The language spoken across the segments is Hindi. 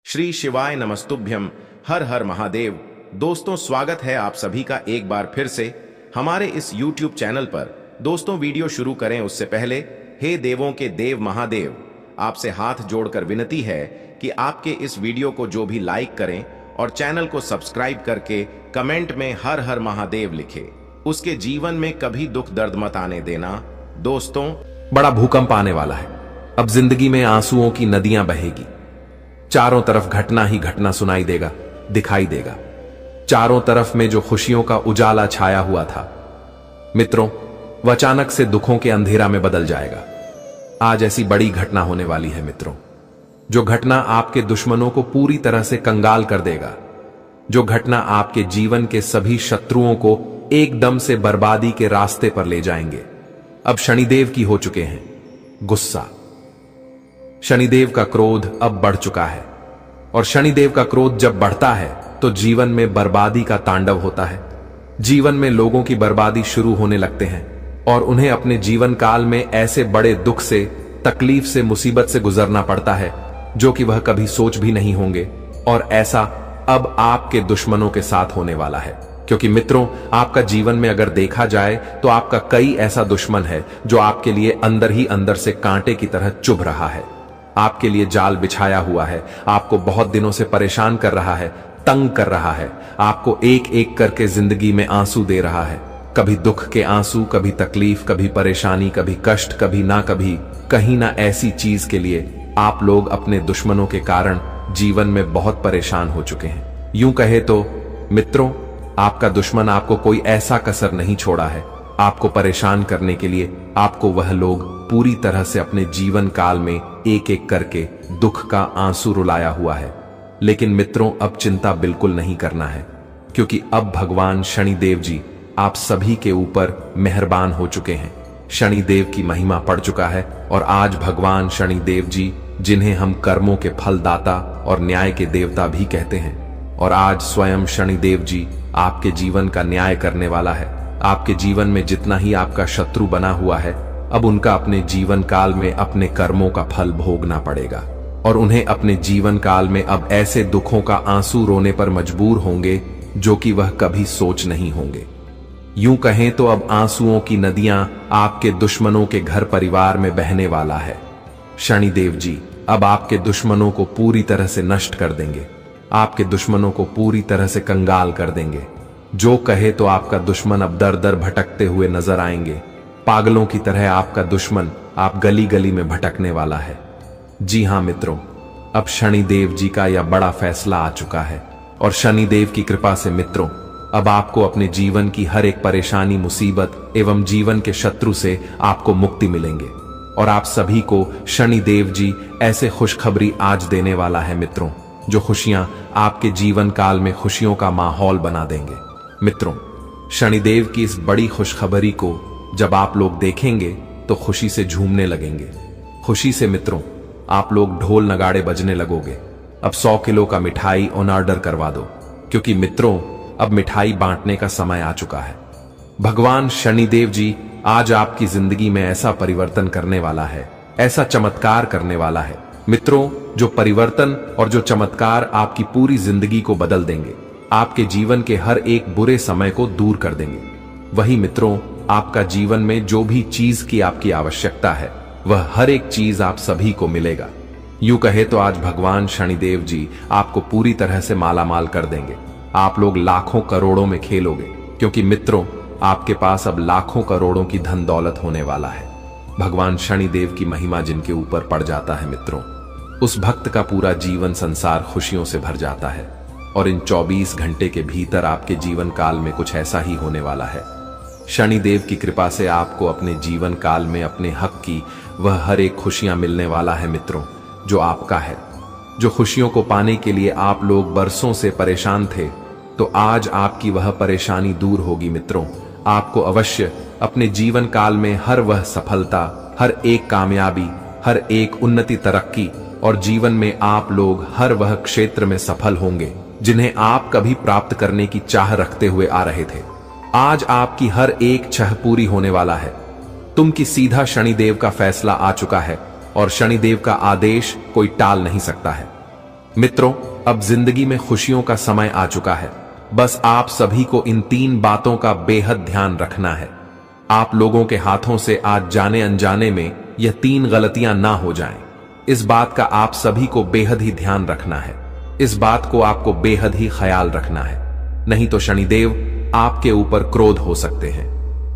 श्री शिवाय नमस्तुभ्यम। हर हर महादेव। दोस्तों, स्वागत है आप सभी का एक बार फिर से हमारे इस YouTube चैनल पर। दोस्तों, वीडियो शुरू करें उससे पहले हे देवों के देव महादेव, आपसे हाथ जोड़कर विनती है कि आपके इस वीडियो को जो भी लाइक करें और चैनल को सब्सक्राइब करके कमेंट में हर हर महादेव लिखे, उसके जीवन में कभी दुख दर्द मत आने देना। दोस्तों, बड़ा भूकंप आने वाला है। अब जिंदगी में आंसुओं की नदियां बहेगी। चारों तरफ घटना ही घटना सुनाई देगा, दिखाई देगा। चारों तरफ में जो खुशियों का उजाला छाया हुआ था मित्रों, वह अचानक से दुखों के अंधेरा में बदल जाएगा। आज ऐसी बड़ी घटना होने वाली है मित्रों, जो घटना आपके दुश्मनों को पूरी तरह से कंगाल कर देगा। जो घटना आपके जीवन के सभी शत्रुओं को एकदम से बर्बादी के रास्ते पर ले जाएंगे। अब शनिदेव की हो चुके हैं गुस्सा। शनिदेव का क्रोध अब बढ़ चुका है, और शनिदेव का क्रोध जब बढ़ता है तो जीवन में बर्बादी का तांडव होता है। जीवन में लोगों की बर्बादी शुरू होने लगते हैं और उन्हें अपने जीवन काल में ऐसे बड़े दुख से, तकलीफ से, मुसीबत से गुजरना पड़ता है जो कि वह कभी सोच भी नहीं होंगे। और ऐसा अब आपके दुश्मनों के साथ होने वाला है, क्योंकि मित्रों, आपका जीवन में अगर देखा जाए तो आपका कई ऐसा दुश्मन है जो आपके लिए अंदर ही अंदर से कांटे की तरह चुभ रहा है, आपके लिए जाल बिछाया हुआ है, आपको बहुत दिनों से परेशान कर रहा है, तंग कर रहा है, आपको एक एक करके जिंदगी में आंसू दे रहा है। कभी दुख के आंसू, कभी तकलीफ, कभी परेशानी, कभी कष्ट, कभी ना कभी कहीं ना ऐसी चीज के लिए आप लोग अपने दुश्मनों के कारण जीवन में बहुत परेशान हो चुके हैं। यूं कहे तो मित्रों, आपका दुश्मन आपको कोई ऐसा कसर नहीं छोड़ा है आपको परेशान करने के लिए। आपको वह लोग पूरी तरह से अपने जीवन काल में एक एक करके दुख का आंसू रुलाया हुआ है। लेकिन मित्रों, अब चिंता बिल्कुल नहीं करना है, क्योंकि अब भगवान शनिदेव जी आप सभी के ऊपर मेहरबान हो चुके हैं। शनिदेव की महिमा पड़ चुका है, और आज भगवान शनिदेव जी, जिन्हें हम कर्मों के फलदाता और न्याय के देवता भी कहते हैं, और आज स्वयं शनिदेव जी आपके जीवन का न्याय करने वाला है। आपके जीवन में जितना ही आपका शत्रु बना हुआ है, अब उनका अपने जीवन काल में अपने कर्मों का फल भोगना पड़ेगा, और उन्हें अपने जीवन काल में अब ऐसे दुखों का आंसू रोने पर मजबूर होंगे जो कि वह कभी सोच नहीं होंगे। यूं कहें तो अब आंसुओं की नदियां आपके दुश्मनों के घर परिवार में बहने वाला है। शनिदेव जी अब आपके दुश्मनों को पूरी तरह से नष्ट कर देंगे, आपके दुश्मनों को पूरी तरह से कंगाल कर देंगे। जो कहे तो आपका दुश्मन अब दर दर भटकते हुए नजर आएंगे। पागलों की तरह आपका दुश्मन आप गली गली में भटकने वाला है। जी हां मित्रों, अब शनिदेव जी का यह बड़ा फैसला आ चुका है, और शनिदेव की कृपा से मित्रों, अब आपको अपने जीवन की हर एक परेशानी, मुसीबत एवं जीवन के शत्रु से आपको मुक्ति मिलेंगे। और आप सभी को शनिदेव जी ऐसे खुशखबरी आज देने वाला है मित्रों, जो खुशियां आपके जीवन काल में खुशियों का माहौल बना देंगे। मित्रों, शनिदेव की इस बड़ी खुशखबरी को जब आप लोग देखेंगे तो खुशी से झूमने लगेंगे। खुशी से मित्रों, आप लोग ढोल नगाड़े बजने लगोगे। अब 100 किलो का मिठाई ऑन ऑर्डर करवा दो, क्योंकि मित्रों, अब मिठाई बांटने का समय आ चुका है। भगवान शनिदेव जी आज आपकी जिंदगी में ऐसा परिवर्तन करने वाला है, ऐसा चमत्कार करने वाला है मित्रों, जो परिवर्तन और जो चमत्कार आपकी पूरी जिंदगी को बदल देंगे, आपके जीवन के हर एक बुरे समय को दूर कर देंगे। वही मित्रों, आपका जीवन में जो भी चीज की आपकी आवश्यकता है, वह हर एक चीज आप सभी को मिलेगा। यूं कहे तो आज भगवान शनिदेव जी आपको पूरी तरह से मालामाल कर देंगे। आप लोग लाखों करोड़ों में खेलोगे, क्योंकि मित्रों, आपके पास अब लाखों करोड़ों की धन दौलत होने वाला है। भगवान शनिदेव की महिमा जिनके ऊपर पड़ जाता है मित्रों, उस भक्त का पूरा जीवन संसार खुशियों से भर जाता है। और इन 24 घंटे के भीतर आपके जीवन काल में कुछ ऐसा ही होने वाला है। शनिदेव की कृपा से आपको अपने जीवन काल में अपने हक की वह हर एक खुशियां मिलने वाला है मित्रों, जो आपका है। जो खुशियों को पाने के लिए आप लोग बरसों से परेशान थे, तो आज आपकी वह परेशानी दूर होगी मित्रों। आपको अवश्य अपने जीवन काल में हर वह सफलता, हर एक कामयाबी, हर एक उन्नति, तरक्की, और जीवन में आप लोग हर वह क्षेत्र में सफल होंगे जिन्हें आप कभी प्राप्त करने की चाह रखते हुए आ रहे थे। आज आपकी हर एक चाह पूरी होने वाला है। तुम की सीधा शनिदेव का फैसला आ चुका है, और शनिदेव का आदेश कोई टाल नहीं सकता है। मित्रों, अब जिंदगी में खुशियों का समय आ चुका है। बस आप सभी को इन 3 बातों का बेहद ध्यान रखना है। आप लोगों के हाथों से आज जाने अनजाने में यह 3 गलतियां ना हो जाएं। इस बात का आप सभी को बेहद ही ध्यान रखना है। इस बात को आपको बेहद ही ख्याल रखना है, नहीं तो शनिदेव आपके ऊपर क्रोध हो सकते हैं,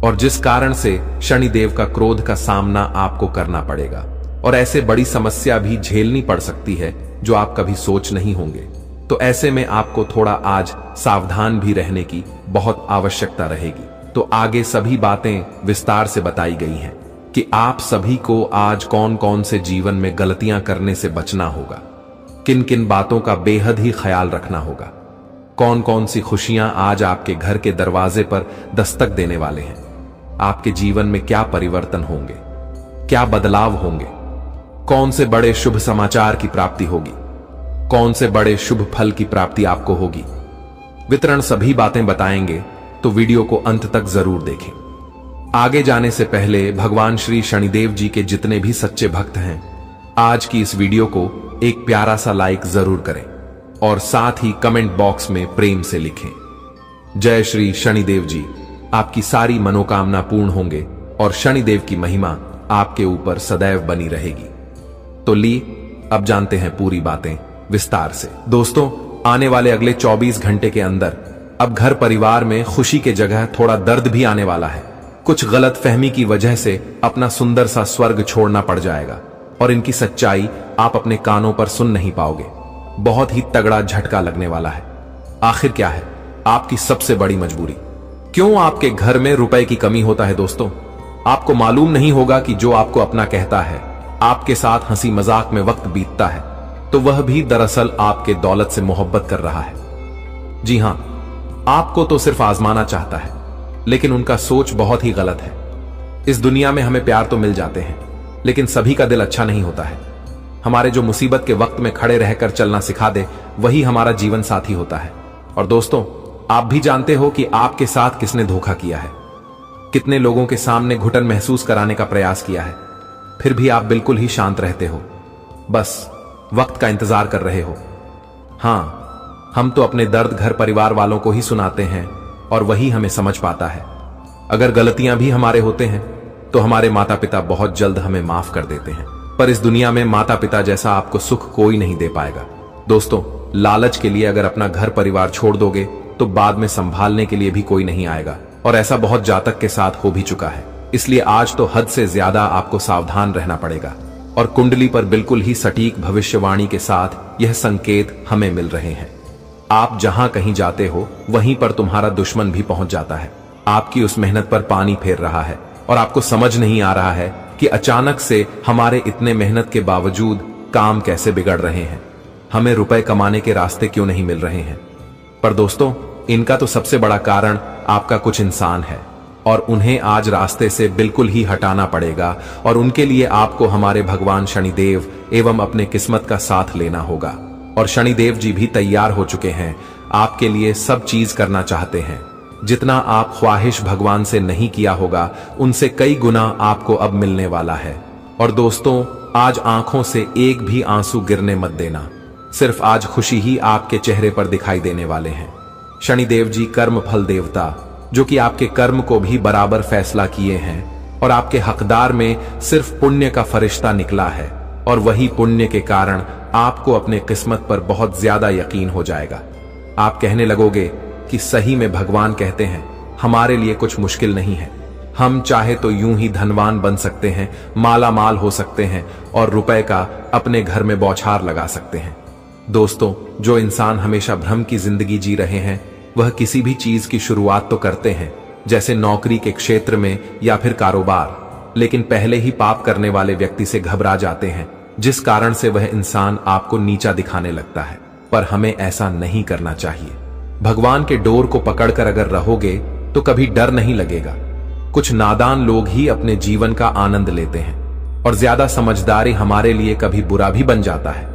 और जिस कारण से शनिदेव का क्रोध का सामना आपको करना पड़ेगा, और ऐसे बड़ी समस्या भी झेलनी पड़ सकती है जो आप कभी सोच नहीं होंगे। तो ऐसे में आपको थोड़ा आज सावधान भी रहने की बहुत आवश्यकता रहेगी। तो आगे सभी बातें विस्तार से बताई गई हैं कि आप सभी को आज कौन कौन से जीवन में गलतियां करने से बचना होगा, किन किन बातों का बेहद ही ख्याल रखना होगा, कौन कौन सी खुशियां आज आपके घर के दरवाजे पर दस्तक देने वाले हैं, आपके जीवन में क्या परिवर्तन होंगे, क्या बदलाव होंगे, कौन से बड़े शुभ समाचार की प्राप्ति होगी, कौन से बड़े शुभ फल की प्राप्ति आपको होगी। वितरण सभी बातें बताएंगे, तो वीडियो को अंत तक जरूर देखें। आगे जाने से पहले भगवान श्री शनिदेव जी के जितने भी सच्चे भक्त हैं, आज की इस वीडियो को एक प्यारा सा लाइक जरूर करें और साथ ही कमेंट बॉक्स में प्रेम से लिखें, जय श्री शनिदेव जी। आपकी सारी मनोकामना पूर्ण होंगे और शनिदेव की महिमा आपके ऊपर सदैव बनी रहेगी। तो ली, अब जानते हैं पूरी बातें विस्तार से। दोस्तों, आने वाले अगले 24 घंटे के अंदर अब घर परिवार में खुशी के जगह थोड़ा दर्द भी आने वाला है। कुछ गलत फहमी की वजह से अपना सुंदर सा स्वर्ग छोड़ना पड़ जाएगा, और इनकी सच्चाई आप अपने कानों पर सुन नहीं पाओगे। बहुत ही तगड़ा झटका लगने वाला है। आखिर क्या है आपकी सबसे बड़ी मजबूरी? क्यों आपके घर में रुपए की कमी होता है? दोस्तों, आपको मालूम नहीं होगा कि जो आपको अपना कहता है, आपके साथ हंसी मजाक में वक्त बीतता है, तो वह भी दरअसल आपके दौलत से मोहब्बत कर रहा है। जी हां, आपको तो सिर्फ आजमाना चाहता है, लेकिन उनका सोच बहुत ही गलत है। इस दुनिया में हमें प्यार तो मिल जाते हैं, लेकिन सभी का दिल अच्छा नहीं होता है। हमारे जो मुसीबत के वक्त में खड़े रहकर चलना सिखा दे, वही हमारा जीवन साथी होता है। और दोस्तों, आप भी जानते हो कि आपके साथ किसने धोखा किया है, कितने लोगों के सामने घुटन महसूस कराने का प्रयास किया है, फिर भी आप बिल्कुल ही शांत रहते हो, बस वक्त का इंतजार कर रहे हो। हां, हम तो अपने दर्द घर परिवार वालों को ही सुनाते हैं, और वही हमें समझ पाता है। अगर गलतियां भी हमारे होते हैं, तो हमारे माता पिता बहुत जल्द हमें माफ कर देते हैं। पर इस दुनिया में माता पिता जैसा आपको सुख कोई नहीं दे पाएगा। दोस्तों, लालच के लिए अगर अपना घर परिवार छोड़ दोगे, तो बाद में संभालने के लिए भी कोई नहीं आएगा, और ऐसा बहुत जातक के साथ हो भी चुका है। इसलिए आज तो हद से ज्यादा आपको सावधान रहना पड़ेगा, और कुंडली पर बिल्कुल ही सटीक भविष्यवाणी के साथ यह संकेत हमें मिल रहे हैं। आप जहां कहीं जाते हो, वहीं पर तुम्हारा दुश्मन भी पहुंच जाता है। आपकी उस मेहनत पर पानी फेर रहा है, और आपको समझ नहीं आ रहा है कि अचानक से हमारे इतने मेहनत के बावजूद काम कैसे बिगड़ रहे हैं, हमें रुपए कमाने के रास्ते क्यों नहीं मिल रहे हैं। पर दोस्तों, इनका तो सबसे बड़ा कारण आपका कुछ इंसान है, और उन्हें आज रास्ते से बिल्कुल ही हटाना पड़ेगा, और उनके लिए आपको हमारे भगवान शनिदेव एवं अपने किस्मत का साथ लेना होगा। और शनिदेव जी भी तैयार हो चुके हैं, आपके लिए सब चीज करना चाहते हैं। जितना आप ख्वाहिश भगवान से नहीं किया होगा, उनसे कई गुना आपको अब मिलने वाला है। और दोस्तों, आज आंखों से एक भी आंसू गिरने मत देना, सिर्फ आज खुशी ही आपके चेहरे पर दिखाई देने वाले हैं। शनिदेव जी कर्म फल देवता, जो कि आपके कर्म को भी बराबर फैसला किए हैं, और आपके हकदार में सिर्फ पुण्य का फरिश्ता निकला है, और वही पुण्य के कारण आपको अपने किस्मत पर बहुत ज्यादा यकीन हो जाएगा। आप कहने लगोगे कि सही में भगवान कहते हैं, हमारे लिए कुछ मुश्किल नहीं है, हम चाहे तो यूं ही धनवान बन सकते हैं, माला माल हो सकते हैं, और रुपए का अपने घर में बौछार लगा सकते हैं। दोस्तों, जो इंसान हमेशा भ्रम की जिंदगी जी रहे हैं, वह किसी भी चीज की शुरुआत तो करते हैं, जैसे नौकरी के क्षेत्र में या फिर कारोबार, लेकिन पहले ही पाप करने वाले व्यक्ति से घबरा जाते हैं, जिस कारण से वह इंसान आपको नीचा दिखाने लगता है। पर हमें ऐसा नहीं करना चाहिए। भगवान के डोर को पकड़कर अगर रहोगे, तो कभी डर नहीं लगेगा। कुछ नादान लोग ही अपने जीवन का आनंद लेते हैं, और ज्यादा समझदारी हमारे लिए कभी बुरा भी बन जाता है।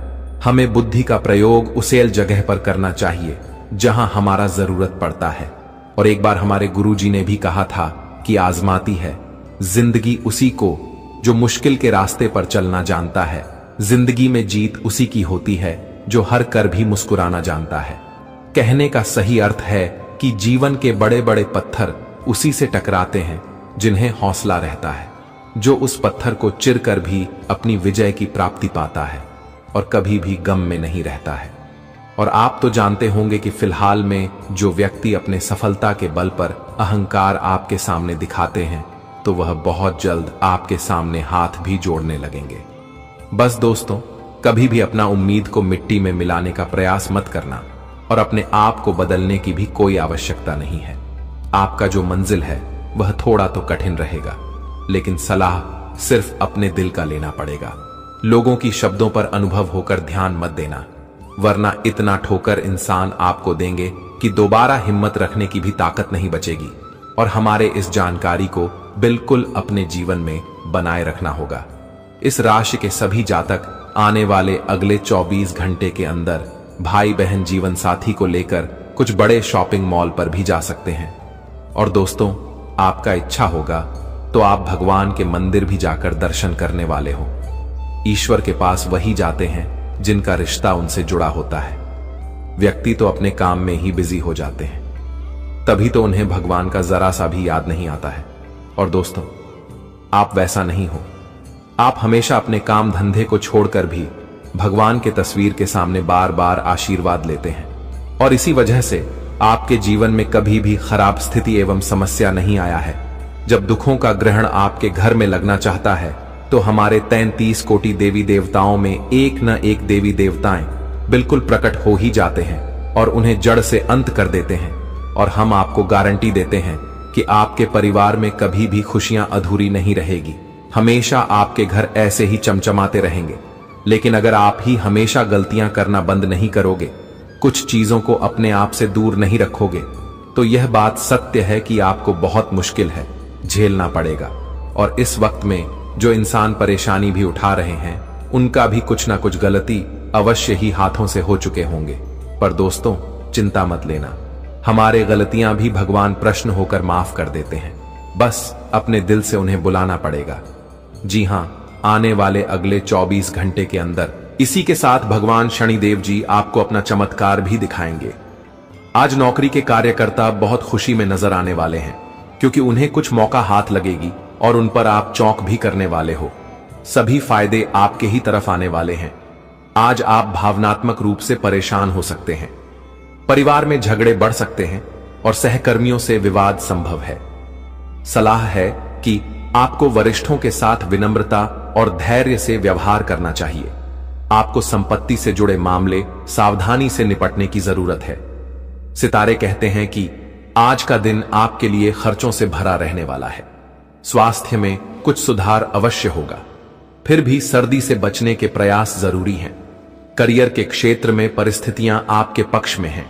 हमें बुद्धि का प्रयोग उसेल जगह पर करना चाहिए जहां हमारा जरूरत पड़ता है। और एक बार हमारे गुरुजी ने भी कहा था कि आजमाती है जिंदगी उसी को जो मुश्किल के रास्ते पर चलना जानता है। जिंदगी में जीत उसी की होती है जो हर कर भी मुस्कुराना जानता है। कहने का सही अर्थ है कि जीवन के बड़े बड़े पत्थर उसी से टकराते हैं जिन्हें हौसला रहता है, जो उस पत्थर को चिर कर भी अपनी विजय की प्राप्ति पाता है और कभी भी गम में नहीं रहता है। और आप तो जानते होंगे कि फिलहाल में जो व्यक्ति अपने सफलता के बल पर अहंकार आपके सामने दिखाते हैं, तो वह बहुत जल्द आपके सामने हाथ भी जोड़ने लगेंगे। बस दोस्तों, कभी भी अपना उम्मीद को मिट्टी में मिलाने का प्रयास मत करना और अपने आप को बदलने की भी कोई आवश्यकता नहीं है। आपका जो मंजिल है वह थोड़ा तो कठिन रहेगा, लेकिन सलाह सिर्फ अपने दिल का लेना पड़ेगा। लोगों की शब्दों पर अनुभव होकर ध्यान मत देना, वरना इतना ठोकर इंसान आपको देंगे कि दोबारा हिम्मत रखने की भी ताकत नहीं बचेगी। और हमारे इस जानकारी को बिल्कुल अपने जीवन में बनाए रखना होगा। इस राशि के सभी जातक आने वाले अगले 24 घंटे के अंदर भाई बहन जीवन साथी को लेकर कुछ बड़े शॉपिंग मॉल पर भी जा सकते हैं। और दोस्तों, आपका इच्छा होगा तो आप भगवान के मंदिर भी जाकर दर्शन करने वाले हो। ईश्वर के पास वही जाते हैं जिनका रिश्ता उनसे जुड़ा होता है। व्यक्ति तो अपने काम में ही बिजी हो जाते हैं, तभी तो उन्हें भगवान का जरा सा भी याद नहीं आता है। और दोस्तों, आप वैसा नहीं हो। आप हमेशा अपने काम धंधे को छोड़कर भी भगवान के तस्वीर के सामने बार बार आशीर्वाद लेते हैं, और इसी वजह से आपके जीवन में कभी भी खराब स्थिति एवं समस्या नहीं आया है। जब दुखों का ग्रहण आपके घर में लगना चाहता है, तो हमारे 33 कोटि देवी देवताओं में एक न एक देवी देवताएं बिल्कुल प्रकट हो ही जाते हैं और उन्हें जड़ से अंत कर देते हैं। और हम आपको गारंटी देते हैं कि आपके परिवार में कभी भी खुशियां अधूरी नहीं रहेगी। हमेशा आपके घर ऐसे ही चमचमाते रहेंगे। लेकिन अगर आप ही हमेशा गलतियां करना बंद नहीं करोगे, कुछ चीजों को अपने आप से दूर नहीं रखोगे, तो यह बात सत्य है कि आपको बहुत मुश्किल है, झेलना पड़ेगा। और इस वक्त में जो इंसान परेशानी भी उठा रहे हैं, उनका भी कुछ ना कुछ गलती अवश्य ही हाथों से हो चुके होंगे। पर दोस्तों, चिंता मत लेना, हमारे गलतियां भी भगवान प्रश्न होकर माफ कर देते हैं। बस अपने दिल से उन्हें बुलाना पड़ेगा। जी हां, आने वाले अगले 24 घंटे के अंदर इसी के साथ भगवान शनिदेव जी आपको अपना चमत्कार भी दिखाएंगे। आज नौकरी के कार्यकर्ता बहुत खुशी में नजर आने वाले हैं, क्योंकि उन्हें कुछ मौका हाथ लगेगी और उन पर आप चौंक भी करने वाले हो। सभी फायदे आपके ही तरफ आने वाले हैं। आज आप भावनात्मक रूप से परेशान हो सकते हैं, परिवार में झगड़े बढ़ सकते हैं और सहकर्मियों से विवाद संभव है। सलाह है कि आपको वरिष्ठों के साथ विनम्रता और धैर्य से व्यवहार करना चाहिए। आपको संपत्ति से जुड़े मामले सावधानी से निपटने की जरूरत है। सितारे कहते हैं कि आज का दिन आपके लिए खर्चों से भरा रहने वाला है। स्वास्थ्य में कुछ सुधार अवश्य होगा, फिर भी सर्दी से बचने के प्रयास जरूरी हैं। करियर के क्षेत्र में परिस्थितियां आपके पक्ष में हैं।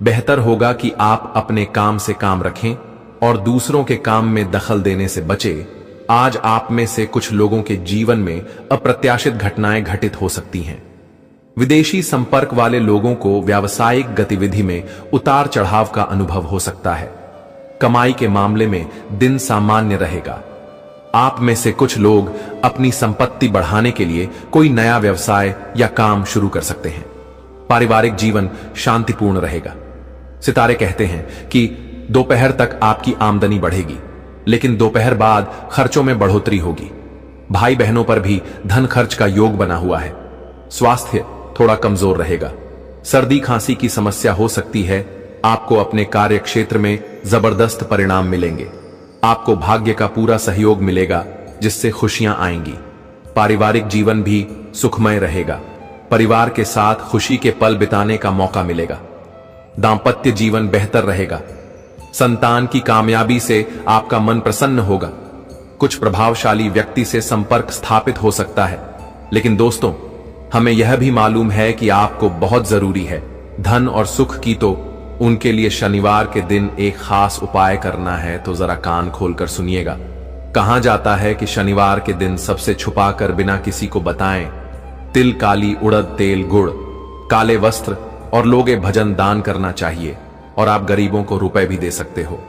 बेहतर होगा कि आप अपने काम से काम रखें और दूसरों के काम में दखल देने से बचें। आज आप में से कुछ लोगों के जीवन में अप्रत्याशित घटनाएं घटित हो सकती हैं। विदेशी संपर्क वाले लोगों को व्यावसायिक गतिविधि में उतार चढ़ाव का अनुभव हो सकता है। कमाई के मामले में दिन सामान्य रहेगा। आप में से कुछ लोग अपनी संपत्ति बढ़ाने के लिए कोई नया व्यवसाय या काम शुरू कर सकते हैं। पारिवारिक जीवन शांतिपूर्ण रहेगा। सितारे कहते हैं कि दोपहर तक आपकी आमदनी बढ़ेगी, लेकिन दोपहर बाद खर्चों में बढ़ोतरी होगी। भाई बहनों पर भी धन खर्च का योग बना हुआ है। स्वास्थ्य थोड़ा कमजोर रहेगा। सर्दी खांसी की समस्या हो सकती है। आपको अपने कार्य क्षेत्र में जबरदस्त परिणाम मिलेंगे। आपको भाग्य का पूरा सहयोग मिलेगा, जिससे खुशियां आएंगी। पारिवारिक जीवन भी सुखमय रहेगा। परिवार के साथ खुशी के पल बिताने का मौका मिलेगा। दांपत्य जीवन बेहतर रहेगा। संतान की कामयाबी से आपका मन प्रसन्न होगा। कुछ प्रभावशाली व्यक्ति से संपर्क स्थापित हो सकता है। लेकिन दोस्तों, हमें यह भी मालूम है कि आपको बहुत जरूरी है धन और सुख की, तो उनके लिए शनिवार के दिन एक खास उपाय करना है। तो जरा कान खोलकर सुनिएगा। कहा जाता है कि शनिवार के दिन सबसे छुपाकर बिना किसी को बताएं तिल, काली उड़द, तेल, गुड़, काले वस्त्र और लोगे भजन दान करना चाहिए। और आप गरीबों को रुपए भी दे सकते हो।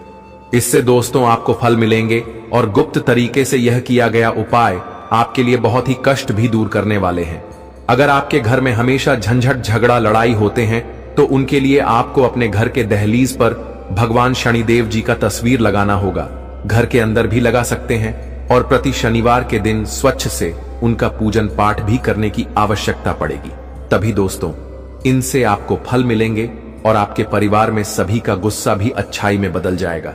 इससे दोस्तों आपको फल मिलेंगे और गुप्त तरीके से यह किया गया उपाय आपके लिए बहुत ही कष्ट भी दूर करने वाले हैं। अगर आपके घर में हमेशा झंझट झगड़ा लड़ाई होते हैं तो उनके लिए आपको अपने घर के दहलीज पर भगवान शनिदेव जी का तस्वीर लगाना होगा। घर के अंदर भी लगा सकते हैं और प्रति शनिवार के दिन स्वच्छ से उनका पूजन पाठ भी करने की आवश्यकता पड़ेगी। तभी दोस्तों इनसे आपको फल मिलेंगे और आपके परिवार में सभी का गुस्सा भी अच्छाई में बदल जाएगा।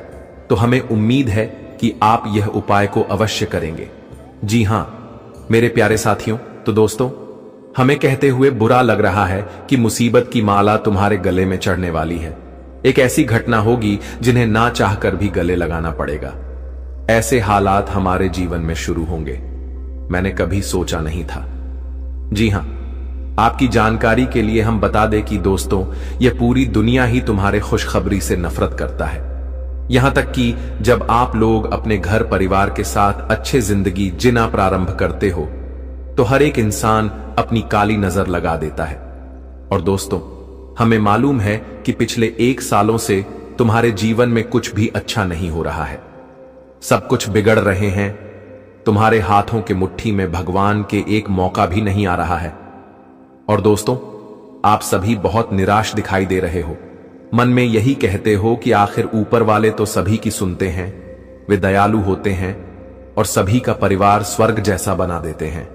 तो हमें उम्मीद है कि आप यह उपाय को अवश्य करेंगे। जी हां मेरे प्यारे साथियों, तो दोस्तों हमें कहते हुए बुरा लग रहा है कि मुसीबत की माला तुम्हारे गले में चढ़ने वाली है। एक ऐसी घटना होगी जिन्हें ना चाहकर भी गले लगाना पड़ेगा। ऐसे हालात हमारे जीवन में शुरू होंगे, मैंने कभी सोचा नहीं था। जी हां, आपकी जानकारी के लिए हम बता दें कि दोस्तों यह पूरी दुनिया ही तुम्हारे खुशखबरी से नफरत करता है। यहां तक कि जब आप लोग अपने घर परिवार के साथ अच्छे जिंदगी जीना प्रारंभ करते हो तो हर एक इंसान अपनी काली नजर लगा देता है। और दोस्तों हमें मालूम है कि पिछले 1 सालों से तुम्हारे जीवन में कुछ भी अच्छा नहीं हो रहा है, सब कुछ बिगड़ रहे हैं। तुम्हारे हाथों के मुट्ठी में भगवान के एक मौका भी नहीं आ रहा है। और दोस्तों आप सभी बहुत निराश दिखाई दे रहे हो। मन में यही कहते हो कि आखिर ऊपर वाले तो सभी की सुनते हैं, वे दयालु होते हैं और सभी का परिवार स्वर्ग जैसा बना देते हैं,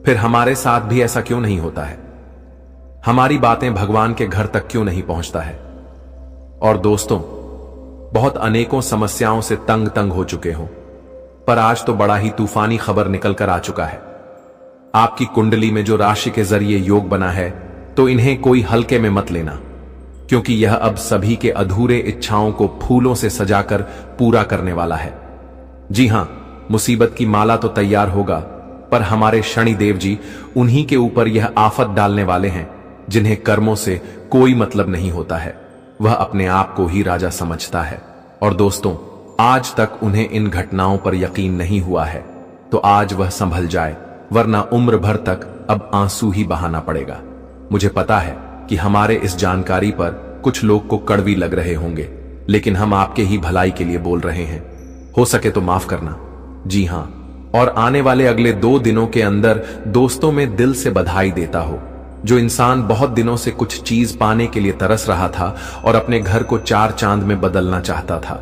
फिर हमारे साथ भी ऐसा क्यों नहीं होता है? हमारी बातें भगवान के घर तक क्यों नहीं पहुंचता है? और दोस्तों बहुत अनेकों समस्याओं से तंग हो चुके हो, पर आज तो बड़ा ही तूफानी खबर निकल कर आ चुका है। आपकी कुंडली में जो राशि के जरिए योग बना है तो इन्हें कोई हल्के में मत लेना, क्योंकि यह अब सभी के अधूरे इच्छाओं को फूलों से सजाकर पूरा करने वाला है। जी हां, मुसीबत की माला तो तैयार होगा, पर हमारे शनिदेव जी उन्हीं के ऊपर यह आफत डालने वाले हैं जिन्हें कर्मों से कोई मतलब नहीं होता है। वह अपने आप को ही राजा समझता है। और दोस्तों आज तक उन्हें इन घटनाओं पर यकीन नहीं हुआ है, तो आज वह संभल जाए, वरना उम्र भर तक अब आंसू ही बहाना पड़ेगा। मुझे पता है कि हमारे इस जानकारी पर कुछ लोग को कड़वी लग रहे होंगे, लेकिन हम आपके ही भलाई के लिए बोल रहे हैं। हो सके तो माफ करना। जी हां, और आने वाले अगले 2 दिनों के अंदर दोस्तों में दिल से बधाई देता हो। जो इंसान बहुत दिनों से कुछ चीज पाने के लिए तरस रहा था और अपने घर को 4 चांद में बदलना चाहता था,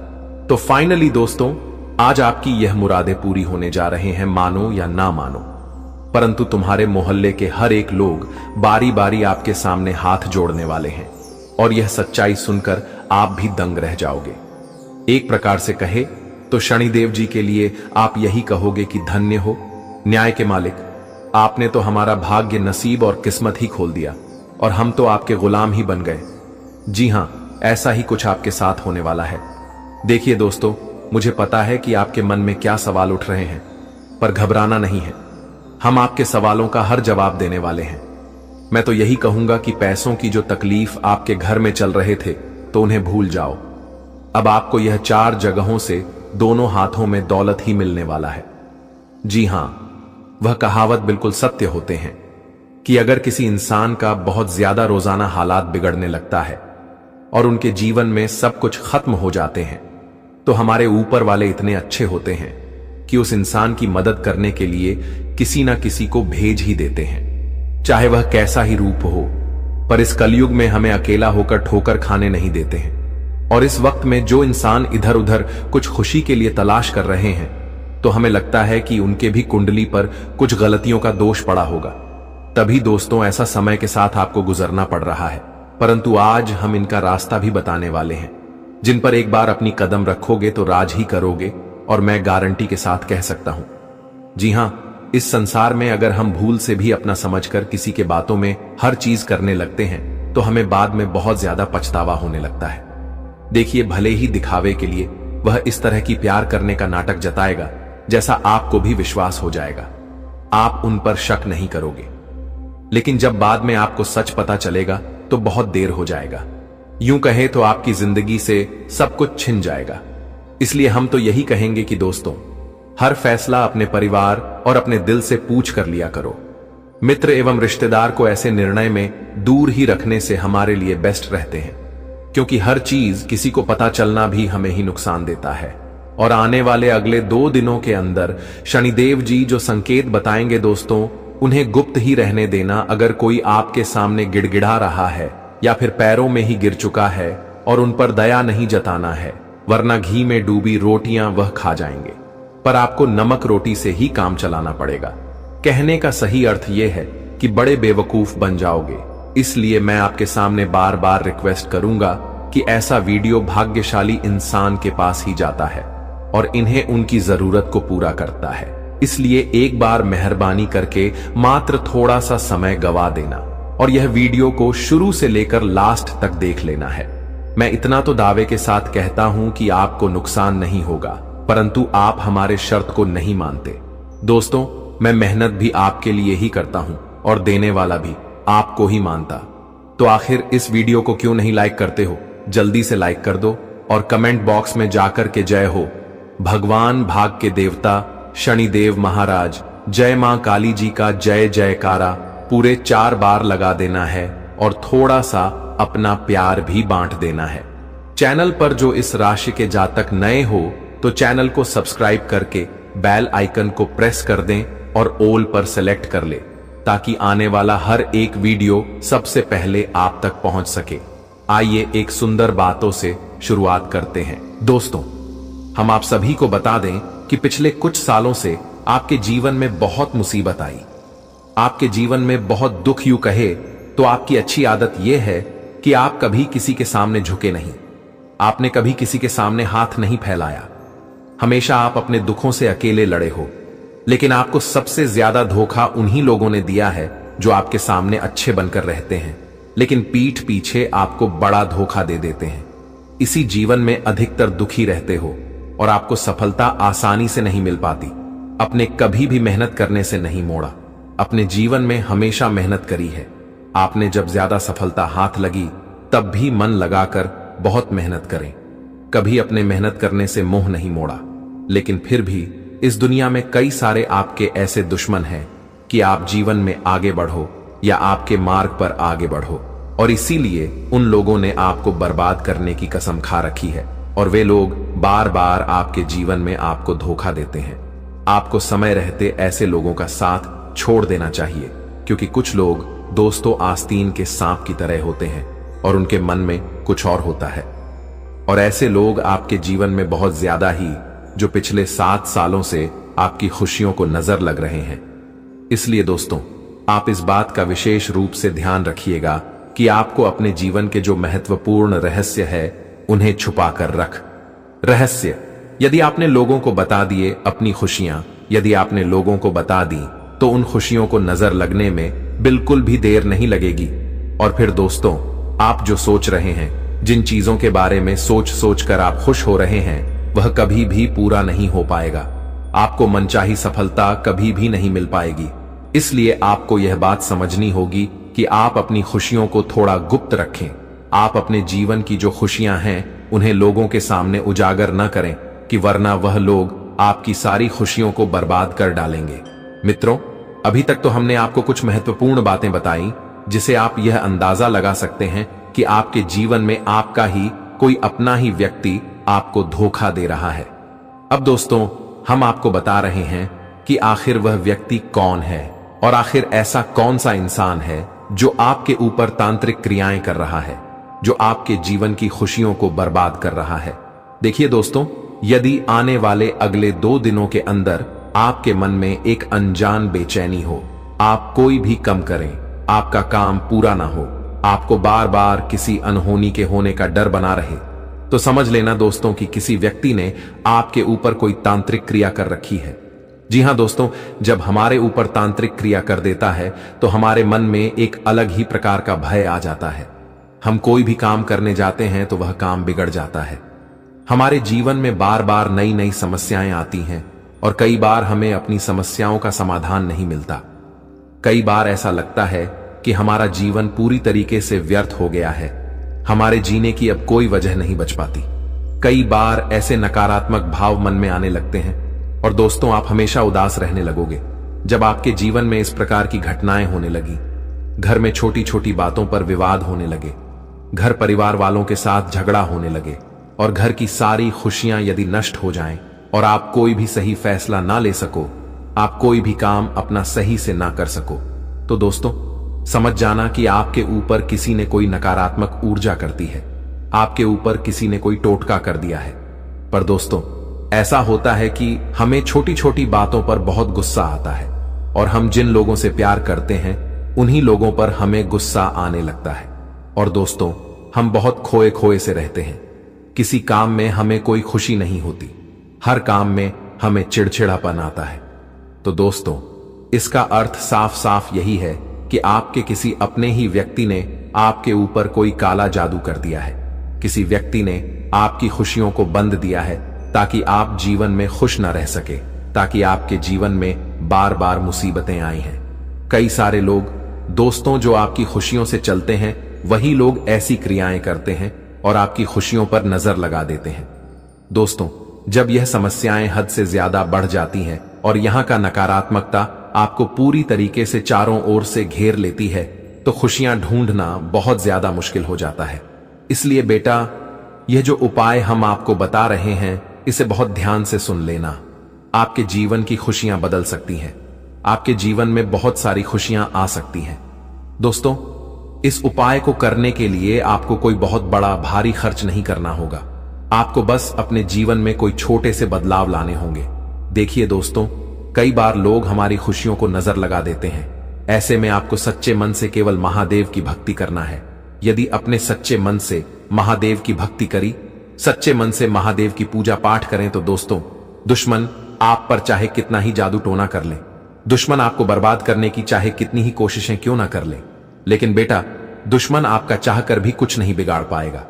तो फाइनली दोस्तों आज आपकी यह मुरादें पूरी होने जा रहे हैं, मानो या ना मानो। परंतु तुम्हारे मोहल्ले के हर एक लोग बारी बारी आपके सामने हाथ जोड़ने वाले हैं, और यह सच्चाई सुनकर आप भी दंग रह जाओगे। एक प्रकार से कहे तो शनिदेव जी के लिए आप यही कहोगे कि धन्य हो न्याय के मालिक, आपने तो हमारा भाग्य, नसीब और किस्मत ही खोल दिया और हम तो आपके गुलाम ही बन गए। जी हां, ऐसा ही कुछ आपके साथ होने वाला है। देखिए दोस्तों, मुझे पता है कि आपके मन में क्या सवाल उठ रहे हैं, पर घबराना नहीं है। हम आपके सवालों का हर जवाब देने वाले हैं। मैं तो यही कहूंगा कि पैसों की जो तकलीफ आपके घर में चल रहे थे तो उन्हें भूल जाओ। अब आपको यह 4 जगहों से दोनों हाथों में दौलत ही मिलने वाला है। जी हां, वह कहावत बिल्कुल सत्य होते हैं कि अगर किसी इंसान का बहुत ज्यादा रोजाना हालात बिगड़ने लगता है और उनके जीवन में सब कुछ खत्म हो जाते हैं, तो हमारे ऊपर वाले इतने अच्छे होते हैं कि उस इंसान की मदद करने के लिए किसी ना किसी को भेज ही देते हैं, चाहे वह कैसा ही रूप हो। पर इस कलयुग में हमें अकेला होकर ठोकर खाने नहीं देते हैं। और इस वक्त में जो इंसान इधर उधर कुछ खुशी के लिए तलाश कर रहे हैं, तो हमें लगता है कि उनके भी कुंडली पर कुछ गलतियों का दोष पड़ा होगा। तभी दोस्तों ऐसा समय के साथ आपको गुजरना पड़ रहा है। परंतु आज हम इनका रास्ता भी बताने वाले हैं, जिन पर एक बार अपनी कदम रखोगे तो राज ही करोगे, और मैं गारंटी के साथ कह सकता हूं। जी हां, इस संसार में अगर हम भूल से भी अपना समझकर किसी के बातों में हर चीज करने लगते हैं तो हमें बाद में बहुत ज्यादा पछतावा होने लगता है। देखिए, भले ही दिखावे के लिए वह इस तरह की प्यार करने का नाटक जताएगा जैसा आपको भी विश्वास हो जाएगा, आप उन पर शक नहीं करोगे, लेकिन जब बाद में आपको सच पता चलेगा तो बहुत देर हो जाएगा। यूं कहें तो आपकी जिंदगी से सब कुछ छिन जाएगा। इसलिए हम तो यही कहेंगे कि दोस्तों, हर फैसला अपने परिवार और अपने दिल से पूछ कर लिया करो। मित्र एवं रिश्तेदार को ऐसे निर्णय में दूर ही रखने से हमारे लिए बेस्ट रहते हैं, क्योंकि हर चीज किसी को पता चलना भी हमें ही नुकसान देता है। और आने वाले अगले 2 दिनों के अंदर शनिदेव जी जो संकेत बताएंगे दोस्तों, उन्हें गुप्त ही रहने देना। अगर कोई आपके सामने गिड़गिड़ा रहा है या फिर पैरों में ही गिर चुका है और उन पर दया नहीं जताना है, वरना घी में डूबी रोटियां वह खा जाएंगे। पर आपको नमक रोटी से ही काम चलाना पड़ेगा। कहने का सही अर्थ यह है कि बड़े बेवकूफ बन जाओगे। इसलिए मैं आपके सामने बार बार रिक्वेस्ट करूंगा कि ऐसा वीडियो भाग्यशाली इंसान के पास ही जाता है और इन्हें उनकी जरूरत को पूरा करता है। इसलिए एक बार मेहरबानी करके मात्र थोड़ा सा समय गवा देना और यह वीडियो को शुरू से लेकर लास्ट तक देख लेना है। मैं इतना तो दावे के साथ कहता हूं कि आपको नुकसान नहीं होगा, परंतु आप हमारे शर्त को नहीं मानते। दोस्तों, मैं मेहनत भी आपके लिए ही करता हूं और देने वाला भी आपको ही मानता। तो आखिर इस वीडियो को क्यों नहीं लाइक करते हो? जल्दी से लाइक कर दो और कमेंट बॉक्स में जाकर के जय हो भगवान भाग के देवता शनिदेव महाराज, जय मां काली जी का जय जयकारा पूरे 4 बार लगा देना है और थोड़ा सा अपना प्यार भी बांट देना है। चैनल पर जो इस राशि के जातक नए हो तो चैनल को सब्सक्राइब करके बेल आइकन को प्रेस कर दें और ऑल पर सेलेक्ट कर ले, ताकि आने वाला हर एक वीडियो सबसे पहले आप तक पहुंच सके। आइए एक सुंदर बातों से शुरुआत करते हैं। दोस्तों, हम आप सभी को बता दें कि पिछले कुछ सालों से आपके जीवन में बहुत मुसीबत आई, आपके जीवन में बहुत दुख यूं कहे तो आपकी अच्छी आदत यह है कि आप कभी किसी के सामने झुके नहीं, आपने कभी किसी के सामने हाथ नहीं फैलाया। हमेशा आप अपने दुखों से अकेले लड़े हो। लेकिन आपको सबसे ज्यादा धोखा उन्हीं लोगों ने दिया है जो आपके सामने अच्छे बनकर रहते हैं, लेकिन पीठ पीछे आपको बड़ा धोखा दे देते हैं। इसी जीवन में अधिकतर दुखी रहते हो और आपको सफलता आसानी से नहीं मिल पाती। अपने कभी भी मेहनत करने से नहीं मोड़ा, अपने जीवन में हमेशा मेहनत करी है। आपने जब ज्यादा सफलता हाथ लगी तब भी मन लगाकर बहुत मेहनत करें, कभी अपने मेहनत करने से मुंह नहीं मोड़ा। लेकिन फिर भी इस दुनिया में कई सारे आपके ऐसे दुश्मन हैं कि आप जीवन में आगे बढ़ो या आपके मार्ग पर आगे बढ़ो, और इसीलिए उन लोगों ने आपको बर्बाद करने की कसम खा रखी है और वे लोग बार बार आपके जीवन में आपको धोखा देते हैं। आपको समय रहते ऐसे लोगों का साथ छोड़ देना चाहिए, क्योंकि कुछ लोग दोस्तों आस्तीन के सांप की तरह होते हैं और उनके मन में कुछ और होता है। और ऐसे लोग आपके जीवन में बहुत ज्यादा ही, जो पिछले 7 सालों से आपकी खुशियों को नजर लग रहे हैं। इसलिए दोस्तों, आप इस बात का विशेष रूप से ध्यान रखिएगा कि आपको अपने जीवन के जो महत्वपूर्ण रहस्य है उन्हें छुपा कर रख। रहस्य यदि आपने लोगों को बता दिए, अपनी खुशियां यदि आपने लोगों को बता दी, तो उन खुशियों को नजर लगने में बिल्कुल भी देर नहीं लगेगी। और फिर दोस्तों, आप जो सोच रहे हैं, जिन चीजों के बारे में सोच सोच कर आप खुश हो रहे हैं, वह कभी भी पूरा नहीं हो पाएगा। आपको मनचाही सफलता कभी भी नहीं मिल पाएगी। इसलिए आपको यह बात समझनी होगी कि आप अपनी खुशियों को थोड़ा गुप्त रखें। आप अपने जीवन की जो खुशियां हैं उन्हें लोगों के सामने उजागर न करें, कि वरना वह लोग आपकी सारी खुशियों को बर्बाद कर डालेंगे। मित्रों, अभी तक तो हमने आपको कुछ महत्वपूर्ण बातें बताई जिसे आप यह अंदाजा लगा सकते हैं कि आपके जीवन में आपका ही कोई अपना ही व्यक्ति आपको धोखा दे रहा है। अब दोस्तों, हम आपको बता रहे हैं कि आखिर वह व्यक्ति कौन है और आखिर ऐसा कौन सा इंसान है जो आपके ऊपर तांत्रिक क्रियाएं कर रहा है, जो आपके जीवन की खुशियों को बर्बाद कर रहा है। देखिए दोस्तों, यदि आने वाले अगले 2 दिनों के अंदर आपके मन में एक अनजान बेचैनी हो, आप कोई भी कम करें, आपका काम पूरा ना हो, आपको बार बार किसी अनहोनी के होने का डर बना रहे, तो समझ लेना दोस्तों कि किसी व्यक्ति ने आपके ऊपर कोई तांत्रिक क्रिया कर रखी है। जी हां दोस्तों, जब हमारे ऊपर तांत्रिक क्रिया कर देता है तो हमारे मन में एक अलग ही प्रकार का भय आ जाता है। हम कोई भी काम करने जाते हैं तो वह काम बिगड़ जाता है। हमारे जीवन में बार बार नई नई समस्याएं आती हैं और कई बार हमें अपनी समस्याओं का समाधान नहीं मिलता। कई बार ऐसा लगता है कि हमारा जीवन पूरी तरीके से व्यर्थ हो गया है, हमारे जीने की अब कोई वजह नहीं बच पाती। कई बार ऐसे नकारात्मक भाव मन में आने लगते हैं और दोस्तों, आप हमेशा उदास रहने लगोगे जब आपके जीवन में इस प्रकार की घटनाएं होने लगी। घर में छोटी छोटी बातों पर विवाद होने लगे, घर परिवार वालों के साथ झगड़ा होने लगे और घर की सारी खुशियां यदि नष्ट हो जाएं और आप कोई भी सही फैसला ना ले सको, आप कोई भी काम अपना सही से ना कर सको, तो दोस्तों समझ जाना कि आपके ऊपर किसी ने कोई नकारात्मक ऊर्जा करती है, आपके ऊपर किसी ने कोई टोटका कर दिया है। पर दोस्तों ऐसा होता है कि हमें छोटी छोटी बातों पर बहुत गुस्सा आता है, और हम जिन लोगों से प्यार करते हैं उन्हीं लोगों पर हमें गुस्सा आने लगता है। और दोस्तों हम बहुत खोए खोए से रहते हैं, किसी काम में हमें कोई खुशी नहीं होती, हर काम में हमें चिड़चिड़ापन आता है। तो दोस्तों इसका अर्थ साफ साफ यही है कि आपके किसी अपने ही व्यक्ति ने आपके ऊपर कोई काला जादू कर दिया है। किसी व्यक्ति ने आपकी खुशियों को बंद दिया है ताकि आप जीवन में खुश ना रह सके, ताकि आपके जीवन में बार बार मुसीबतें आई हैं। कई सारे लोग दोस्तों जो आपकी खुशियों से चलते हैं वही लोग ऐसी क्रियाएं करते हैं और आपकी खुशियों पर नजर लगा देते हैं। दोस्तों जब यह समस्याएं हद से ज्यादा बढ़ जाती हैं और यहां का नकारात्मकता आपको पूरी तरीके से चारों ओर से घेर लेती है, तो खुशियां ढूंढना बहुत ज्यादा मुश्किल हो जाता है। इसलिए बेटा यह जो उपाय हम आपको बता रहे हैं इसे बहुत ध्यान से सुन लेना। आपके जीवन की खुशियां बदल सकती हैं, आपके जीवन में बहुत सारी खुशियां आ सकती हैं। दोस्तों इस उपाय को करने के लिए आपको कोई बहुत बड़ा भारी खर्च नहीं करना होगा, आपको बस अपने जीवन में कोई छोटे से बदलाव लाने होंगे। देखिए दोस्तों कई बार लोग हमारी खुशियों को नजर लगा देते हैं, ऐसे में आपको सच्चे मन से केवल महादेव की भक्ति करना है। यदि अपने सच्चे मन से महादेव की भक्ति करी, सच्चे मन से महादेव की पूजा पाठ करें, तो दोस्तों दुश्मन आप पर चाहे कितना ही जादू टोना कर ले, दुश्मन आपको बर्बाद करने की चाहे कितनी ही कोशिशें क्यों ना कर ले, लेकिन बेटा दुश्मन आपका चाहकर भी कुछ नहीं बिगाड़ पाएगा।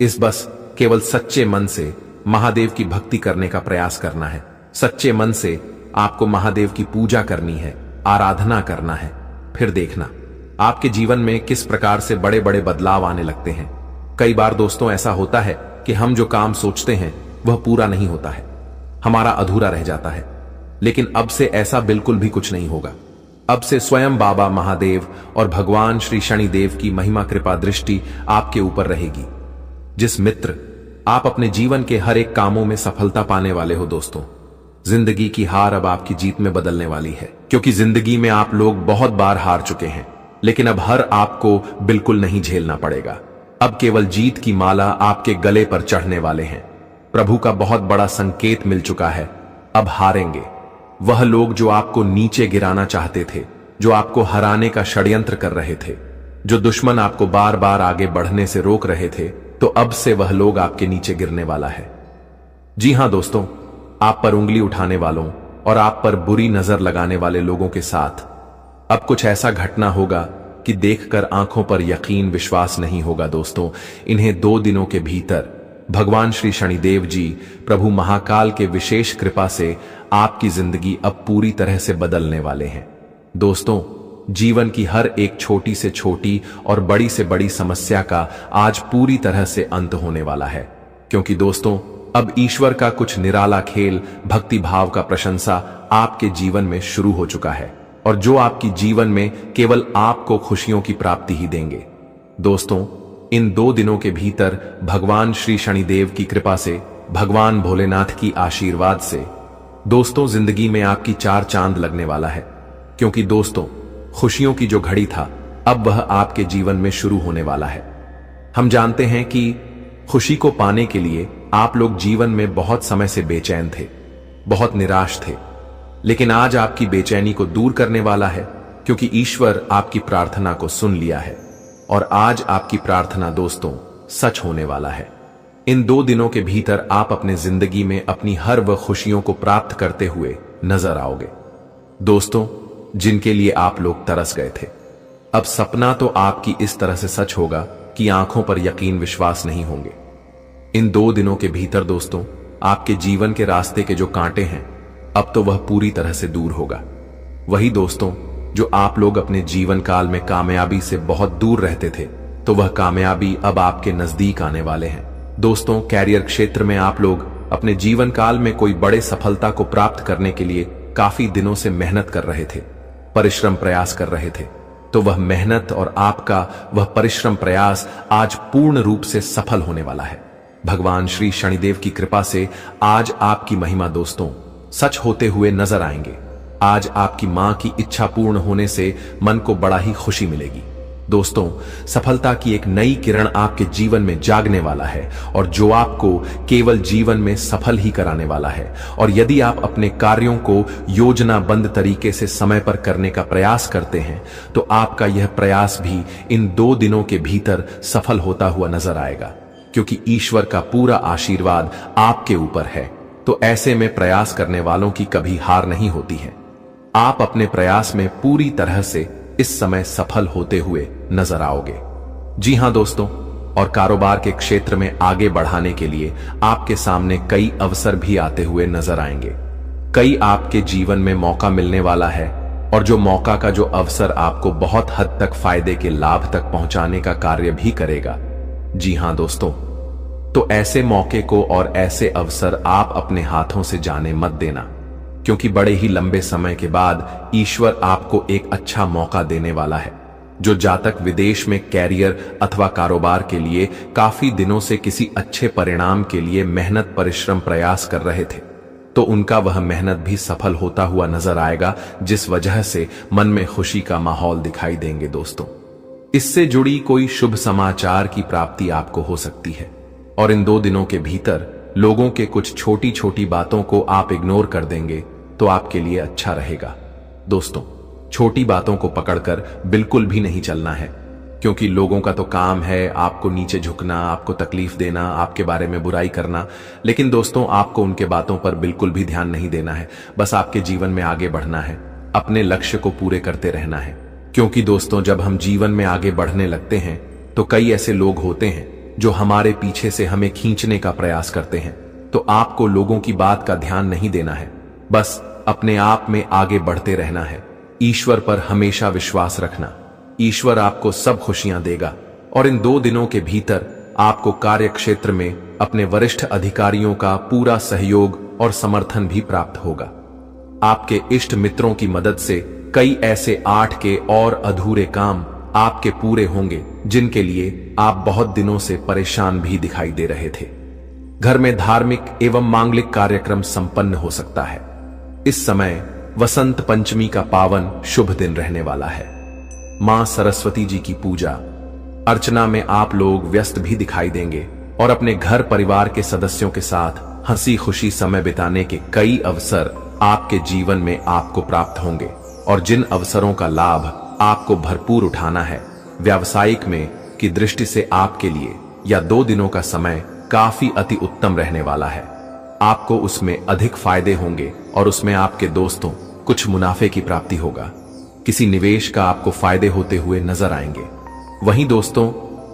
इस बस केवल सच्चे मन से महादेव की भक्ति करने का प्रयास करना है। सच्चे मन से आपको महादेव की पूजा करनी है, आराधना करना है। फिर देखना आपके जीवन में किस प्रकार से बड़े बड़े बदलाव आने लगते हैं। कई बार दोस्तों ऐसा होता है कि हम जो काम सोचते हैं वह पूरा नहीं होता है, हमारा अधूरा रह जाता है, लेकिन अब से ऐसा बिल्कुल भी कुछ नहीं होगा। अब से स्वयं बाबा महादेव और भगवान श्री शनिदेव की महिमा कृपा दृष्टि आपके ऊपर रहेगी। जिस मित्र आप अपने जीवन के हर एक कामों में सफलता पाने वाले हो दोस्तों, जिंदगी की हार अब आपकी जीत में बदलने वाली है, क्योंकि जिंदगी में आप लोग बहुत बार हार चुके हैं, लेकिन अब हार आपको बिल्कुल नहीं झेलना पड़ेगा। अब केवल जीत की माला आपके गले पर चढ़ने वाले हैं। प्रभु का बहुत बड़ा संकेत मिल चुका है। अब हारेंगे वह लोग जो आपको नीचे गिराना चाहते थे, जो आपको हराने का षड्यंत्र कर रहे थे, जो दुश्मन आपको बार बार आगे बढ़ने से रोक रहे थे, तो अब से वह लोग आपके नीचे गिरने वाला है। जी हां दोस्तों, आप पर उंगली उठाने वालों और आप पर बुरी नजर लगाने वाले लोगों के साथ अब कुछ ऐसा घटना होगा कि देखकर आंखों पर यकीन विश्वास नहीं होगा। दोस्तों इन्हें 2 दिनों के भीतर भगवान श्री शनिदेव जी प्रभु महाकाल के विशेष कृपा से आपकी जिंदगी अब पूरी तरह से बदलने वाले हैं। दोस्तों जीवन की हर एक छोटी से छोटी और बड़ी से बड़ी समस्या का आज पूरी तरह से अंत होने वाला है, क्योंकि दोस्तों अब ईश्वर का कुछ निराला खेल भक्ति भाव का प्रशंसा आपके जीवन में शुरू हो चुका है, और जो आपकी जीवन में केवल आपको खुशियों की प्राप्ति ही देंगे। दोस्तों इन 2 दिनों के भीतर भगवान श्री शनिदेव की कृपा से, भगवान भोलेनाथ की आशीर्वाद से दोस्तों जिंदगी में आपकी 4 चांद लगने वाला है, क्योंकि दोस्तों खुशियों की जो घड़ी था अब वह आपके जीवन में शुरू होने वाला है। हम जानते हैं कि खुशी को पाने के लिए आप लोग जीवन में बहुत समय से बेचैन थे, बहुत निराश थे, लेकिन आज आपकी बेचैनी को दूर करने वाला है, क्योंकि ईश्वर आपकी प्रार्थना को सुन लिया है, और आज आपकी प्रार्थना दोस्तों सच होने वाला है। इन 2 दिनों के भीतर आप अपने जिंदगी में अपनी हर वह खुशियों को प्राप्त करते हुए नजर आओगे। दोस्तों जिनके लिए आप लोग तरस गए थे, अब सपना तो आपकी इस तरह से सच होगा कि आंखों पर यकीन विश्वास नहीं होंगे। इन 2 दिनों के भीतर दोस्तों आपके जीवन के रास्ते के जो कांटे हैं अब तो वह पूरी तरह से दूर होगा। वही दोस्तों जो आप लोग अपने जीवन काल में कामयाबी से बहुत दूर रहते थे, तो वह कामयाबी अब आपके नजदीक आने वाले हैं। दोस्तों कैरियर क्षेत्र में आप लोग अपने जीवन काल में कोई बड़े सफलता को प्राप्त करने के लिए काफी दिनों से मेहनत कर रहे थे, परिश्रम प्रयास कर रहे थे, तो वह मेहनत और आपका वह परिश्रम प्रयास आज पूर्ण रूप से सफल होने वाला है। भगवान श्री शनिदेव की कृपा से आज आपकी महिमा दोस्तों सच होते हुए नजर आएंगे। आज आपकी मां की इच्छा पूर्ण होने से मन को बड़ा ही खुशी मिलेगी। दोस्तों, सफलता की एक नई किरण आपके जीवन में जागने वाला है और जो आपको केवल जीवन में सफल ही कराने वाला है। और यदि आप अपने कार्यों को योजनाबद्ध तरीके से समय पर करने का प्रयास करते हैं तो आपका यह प्रयास भी इन 2 दिनों के भीतर सफल होता हुआ नजर आएगा, क्योंकि ईश्वर का पूरा आशीर्वाद आपके ऊपर है। तो ऐसे में प्रयास करने वालों की कभी हार नहीं होती है। आप अपने प्रयास में पूरी तरह से इस समय सफल होते हुए नजर आओगे। जी हां दोस्तों, और कारोबार के क्षेत्र में आगे बढ़ाने के लिए आपके सामने कई अवसर भी आते हुए नजर आएंगे। कई आपके जीवन में मौका मिलने वाला है और जो मौका का जो अवसर आपको बहुत हद तक फायदे के लाभ तक पहुंचाने का कार्य भी करेगा। जी हां दोस्तों, तो ऐसे मौके को और ऐसे अवसर आप अपने हाथों से जाने मत देना, क्योंकि बड़े ही लंबे समय के बाद ईश्वर आपको एक अच्छा मौका देने वाला है। जो जातक विदेश में कैरियर अथवा कारोबार के लिए काफी दिनों से किसी अच्छे परिणाम के लिए मेहनत परिश्रम प्रयास कर रहे थे, तो उनका वह मेहनत भी सफल होता हुआ नजर आएगा, जिस वजह से मन में खुशी का माहौल दिखाई देंगे। दोस्तों, इससे जुड़ी कोई शुभ समाचार की प्राप्ति आपको हो सकती है और इन 2 दिनों के भीतर लोगों के कुछ छोटी छोटी बातों को आप इग्नोर कर देंगे तो आपके लिए अच्छा रहेगा। दोस्तों, छोटी बातों को पकड़कर बिल्कुल भी नहीं चलना है, क्योंकि लोगों का तो काम है आपको नीचे झुकना, आपको तकलीफ देना, आपके बारे में बुराई करना। लेकिन दोस्तों, आपको उनके बातों पर बिल्कुल भी ध्यान नहीं देना है। बस आपके जीवन में आगे बढ़ना है, अपने लक्ष्य को पूरे करते रहना है। क्योंकि दोस्तों, जब हम जीवन में आगे बढ़ने लगते हैं तो कई ऐसे लोग होते हैं जो हमारे पीछे से हमें खींचने का प्रयास करते हैं। तो आपको लोगों की बात का ध्यान नहीं देना है, बस अपने आप में आगे बढ़ते रहना है। ईश्वर पर हमेशा विश्वास रखना, ईश्वर आपको सब खुशियां देगा। और इन 2 दिनों के भीतर आपको कार्य क्षेत्र में अपने वरिष्ठ अधिकारियों का पूरा सहयोग और समर्थन भी प्राप्त होगा। आपके इष्ट मित्रों की मदद से कई ऐसे 8 के और अधूरे काम आपके पूरे होंगे, जिनके लिए आप बहुत दिनों से परेशान भी दिखाई दे रहे थे। घर में धार्मिक एवं मांगलिक कार्यक्रम संपन्न हो सकता है। इस समय वसंत पंचमी का पावन शुभ दिन रहने वाला है। मां सरस्वती जी की पूजा अर्चना में आप लोग व्यस्त भी दिखाई देंगे और अपने घर परिवार के सदस्यों के साथ हंसी खुशी समय बिताने के कई अवसर आपके जीवन में आपको प्राप्त होंगे। और जिन अवसरों का लाभ आपको भरपूर उठाना है, व्यावसायिक में की दृष्टि से आपके लिए या 2 दिनों का समय काफी अति उत्तम रहने वाला है। आपको उसमें अधिक फायदे होंगे और उसमें आपके दोस्तों कुछ मुनाफे की प्राप्ति होगा। किसी निवेश का आपको फायदे होते हुए नजर आएंगे। वहीं दोस्तों,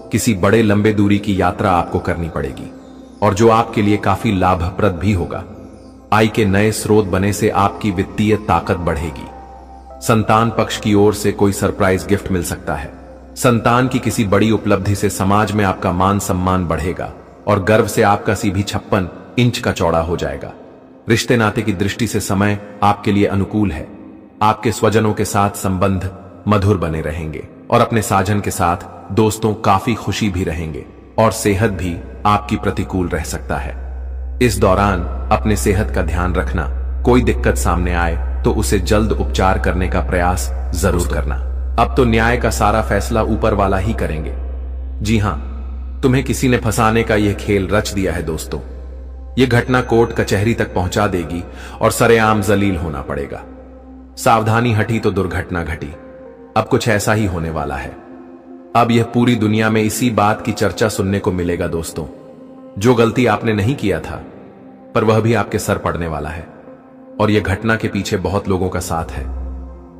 किसी बड़े लंबे दूरी की यात्रा आपको करनी पड़ेगी और जो आपके लिए काफी लाभप्रद भी होगा। आय के नए स्रोत बने से आपकी वित्तीय ताकत बढ़ेगी। संतान पक्ष की ओर से कोई सरप्राइज गिफ्ट मिल सकता है। संतान की किसी बड़ी उपलब्धि से समाज में आपका मान सम्मान बढ़ेगा और गर्व से आपका सीभी 56 इंच का चौड़ा हो जाएगा। रिश्ते नाते की दृष्टि से समय आपके लिए अनुकूल है। आपके स्वजनों के साथ संबंध मधुर बने रहेंगे और अपने साजन के साथ दोस्तों काफी खुशी भी रहेंगे और सेहत भी आपकी प्रतिकूल रह सकता है। इस दौरान अपने सेहत का ध्यान रखना। कोई दिक्कत सामने आए तो उसे जल्द उपचार करने का प्रयास जरूर करना। अब तो न्याय का सारा फैसला ऊपर वाला ही करेंगे। जी हां, तुम्हें किसी ने फंसाने का यह खेल रच दिया है दोस्तों। यह घटना कोर्ट कचहरी तक पहुंचा देगी और सरेआम जलील होना पड़ेगा। सावधानी हटी तो दुर्घटना घटी। अब कुछ ऐसा ही होने वाला है। अब यह पूरी दुनिया में इसी बात की चर्चा सुनने को मिलेगा दोस्तों। जो गलती आपने नहीं किया था, पर वह भी आपके सर पड़ने वाला है और यह घटना के पीछे बहुत लोगों का साथ है।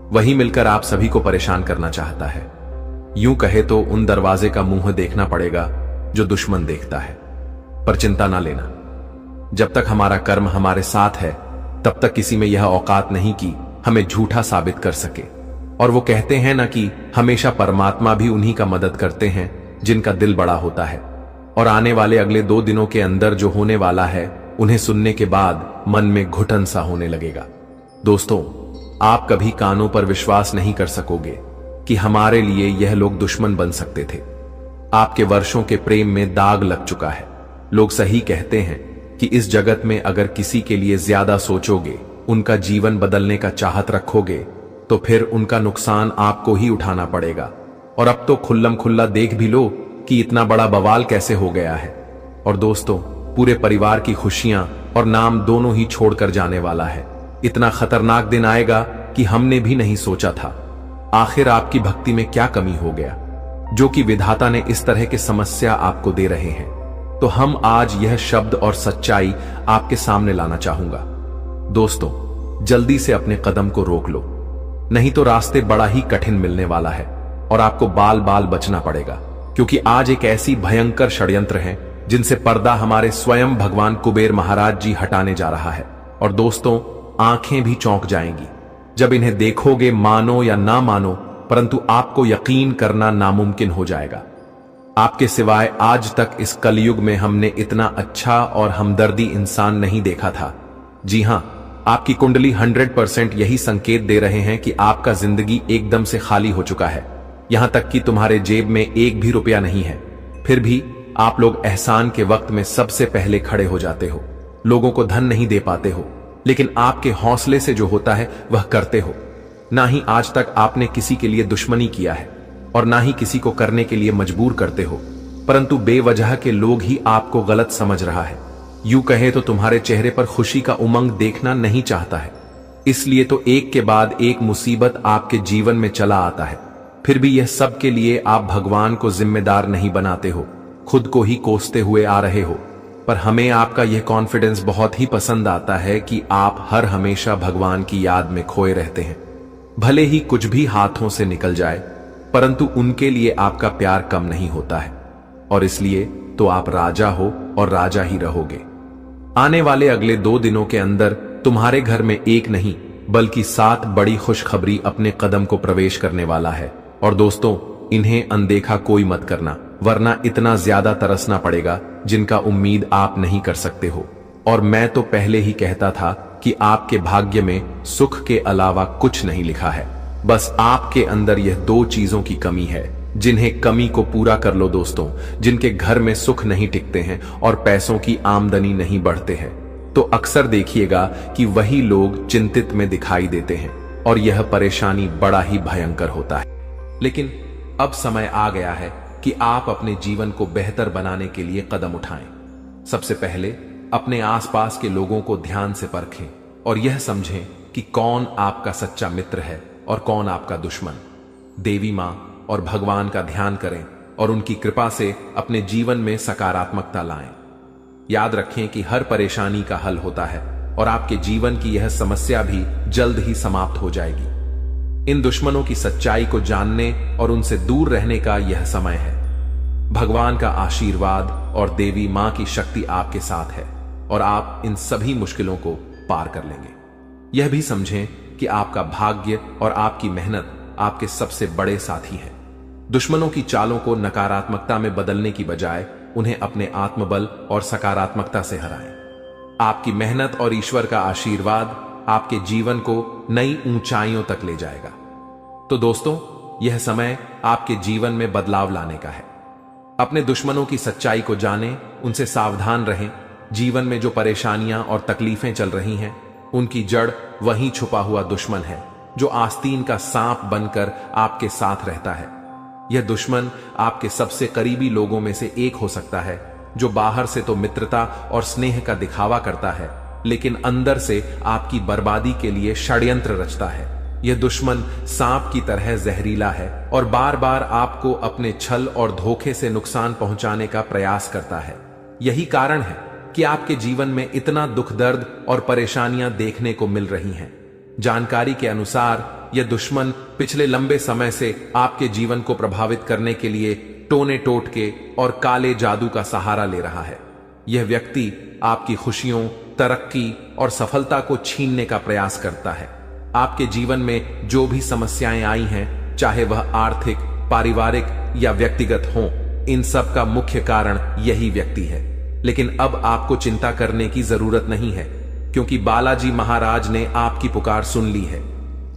वही मिलकर आप सभी को परेशान करना चाहता है। यूं कहे तो उन दरवाजे का मुंह देखना पड़ेगा जो दुश्मन देखता है। पर चिंता ना लेना, जब तक हमारा कर्म हमारे साथ है तब तक किसी में यह औकात नहीं कि हमें झूठा साबित कर सके। और वो कहते हैं ना कि हमेशा परमात्मा भी उन्हीं का मदद करते हैं जिनका दिल बड़ा होता है। और आने वाले अगले 2 दिनों के अंदर जो होने वाला है, उन्हें सुनने के बाद मन में घुटन सा होने लगेगा। दोस्तों, आप कभी कानों पर विश्वास नहीं कर सकोगे कि हमारे लिए यह लोग दुश्मन बन सकते थे। आपके वर्षों के प्रेम में दाग लग चुका है। लोग सही कहते हैं कि इस जगत में अगर किसी के लिए ज्यादा सोचोगे उनका जीवन बदलने का चाहत रखोगे तो फिर उनका नुकसान आपको ही उठाना पड़ेगा। और अब तो खुल्लम खुल्ला देख भी लो कि इतना बड़ा बवाल कैसे हो गया है। और दोस्तों, पूरे परिवार की खुशियां और नाम दोनों ही छोड़कर जाने वाला है। इतना खतरनाक दिन आएगा कि हमने भी नहीं सोचा था। आखिर आपकी भक्ति में क्या कमी हो गया जो कि विधाता ने इस तरह की समस्या आपको दे रहे हैं? तो हम आज यह शब्द और सच्चाई आपके सामने लाना चाहूंगा। दोस्तों, जल्दी से अपने कदम को रोक लो, नहीं तो रास्ते बड़ा ही कठिन मिलने वाला है और आपको बाल बाल बचना पड़ेगा। क्योंकि आज एक ऐसी भयंकर षड्यंत्र है जिनसे पर्दा हमारे स्वयं भगवान कुबेर महाराज जी हटाने जा रहा है। और दोस्तों, आंखें भी चौंक जाएंगी जब इन्हें देखोगे। मानो या ना मानो, परंतु आपको यकीन करना नामुमकिन हो जाएगा। आपके सिवाय आज तक इस कलयुग में हमने इतना अच्छा और हमदर्दी इंसान नहीं देखा था। जी हां, आपकी कुंडली 100% यही संकेत दे रहे हैं कि आपका जिंदगी एकदम से खाली हो चुका है। यहां तक कि तुम्हारे जेब में एक भी रुपया नहीं है। फिर भी आप लोग एहसान के वक्त में सबसे पहले खड़े हो जाते हो। लोगों को धन नहीं दे पाते हो, लेकिन आपके हौसले से जो होता है वह करते हो। ना ही आज तक आपने किसी के लिए दुश्मनी किया है और ना ही किसी को करने के लिए मजबूर करते हो, परंतु बेवजह के लोग ही आपको गलत समझ रहा है। यूं कहे तो तुम्हारे चेहरे पर खुशी का उमंग देखना नहीं चाहता है। इसलिए तो एक के बाद एक मुसीबत आपके जीवन में चला आता है। फिर भी यह सब के लिए आप भगवान को जिम्मेदार नहीं बनाते हो, खुद को ही कोसते हुए आ रहे हो। पर हमें आपका यह कॉन्फिडेंस बहुत ही पसंद आता है कि आप हर हमेशा भगवान की याद में खोए रहते हैं। भले ही कुछ भी हाथों से निकल जाए, परंतु उनके लिए आपका प्यार कम नहीं होता है। और इसलिए तो आप राजा हो और राजा ही रहोगे। आने वाले अगले 2 दिनों के अंदर तुम्हारे घर में एक नहीं बल्कि 7 बड़ी खुशखबरी अपने कदम को प्रवेश करने वाला है। और दोस्तों, इन्हें अनदेखा कोई मत करना, वरना इतना ज्यादा तरसना पड़ेगा जिनका उम्मीद आप नहीं कर सकते हो। और मैं तो पहले ही कहता था कि आपके भाग्य में सुख के अलावा कुछ नहीं लिखा है। बस आपके अंदर यह 2 चीजों की कमी है, जिन्हें कमी को पूरा कर लो दोस्तों। जिनके घर में सुख नहीं टिकते हैं और पैसों की आमदनी नहीं बढ़ते हैं, तो अक्सर देखिएगा कि वही लोग चिंतित में दिखाई देते हैं और यह परेशानी बड़ा ही भयंकर होता है। लेकिन अब समय आ गया है कि आप अपने जीवन को बेहतर बनाने के लिए कदम उठाएं। सबसे पहले अपने आसपास के लोगों को ध्यान से परखें और यह समझें कि कौन आपका सच्चा मित्र है और कौन आपका दुश्मन। देवी मां और भगवान का ध्यान करें और उनकी कृपा से अपने जीवन में सकारात्मकता लाएं। याद रखें कि हर परेशानी का हल होता है और आपके जीवन की यह समस्या भी जल्द ही समाप्त हो जाएगी। इन दुश्मनों की सच्चाई को जानने और उनसे दूर रहने का यह समय है। भगवान का आशीर्वाद और देवी मां की शक्ति आपके साथ है और आप इन सभी मुश्किलों को पार कर लेंगे। यह भी समझें कि आपका भाग्य और आपकी मेहनत आपके सबसे बड़े साथी हैं। दुश्मनों की चालों को नकारात्मकता में बदलने की बजाय उन्हें अपने आत्मबल और सकारात्मकता से हराएं। आपकी मेहनत और ईश्वर का आशीर्वाद आपके जीवन को नई ऊंचाइयों तक ले जाएगा। तो दोस्तों, यह समय आपके जीवन में बदलाव लाने का है। अपने दुश्मनों की सच्चाई को जानें, उनसे सावधान रहें। जीवन में जो परेशानियां और तकलीफें चल रही हैं, उनकी जड़ वहीं छुपा हुआ दुश्मन है जो आस्तीन का सांप बनकर आपके साथ रहता है। यह दुश्मन आपके सबसे करीबी लोगों में से एक हो सकता है, जो बाहर से तो मित्रता और स्नेह का दिखावा करता है, लेकिन अंदर से आपकी बर्बादी के लिए षड्यंत्र रचता है। यह दुश्मन सांप की तरह जहरीला है और बार बार आपको अपने छल और धोखे से नुकसान पहुंचाने का प्रयास करता है। यही कारण है कि आपके जीवन में इतना दुख दर्द और परेशानियां देखने को मिल रही हैं। जानकारी के अनुसार यह दुश्मन पिछले लंबे समय से आपके जीवन को प्रभावित करने के लिए टोने टोटके और काले जादू का सहारा ले रहा है। यह व्यक्ति आपकी खुशियों, तरक्की और सफलता को छीनने का प्रयास करता है। आपके जीवन में जो भी समस्याएं आई हैं, चाहे वह आर्थिक, पारिवारिक या व्यक्तिगत हों, इन सब का मुख्य कारण यही व्यक्ति है। लेकिन अब आपको चिंता करने की जरूरत नहीं है, क्योंकि बालाजी महाराज ने आपकी पुकार सुन ली है।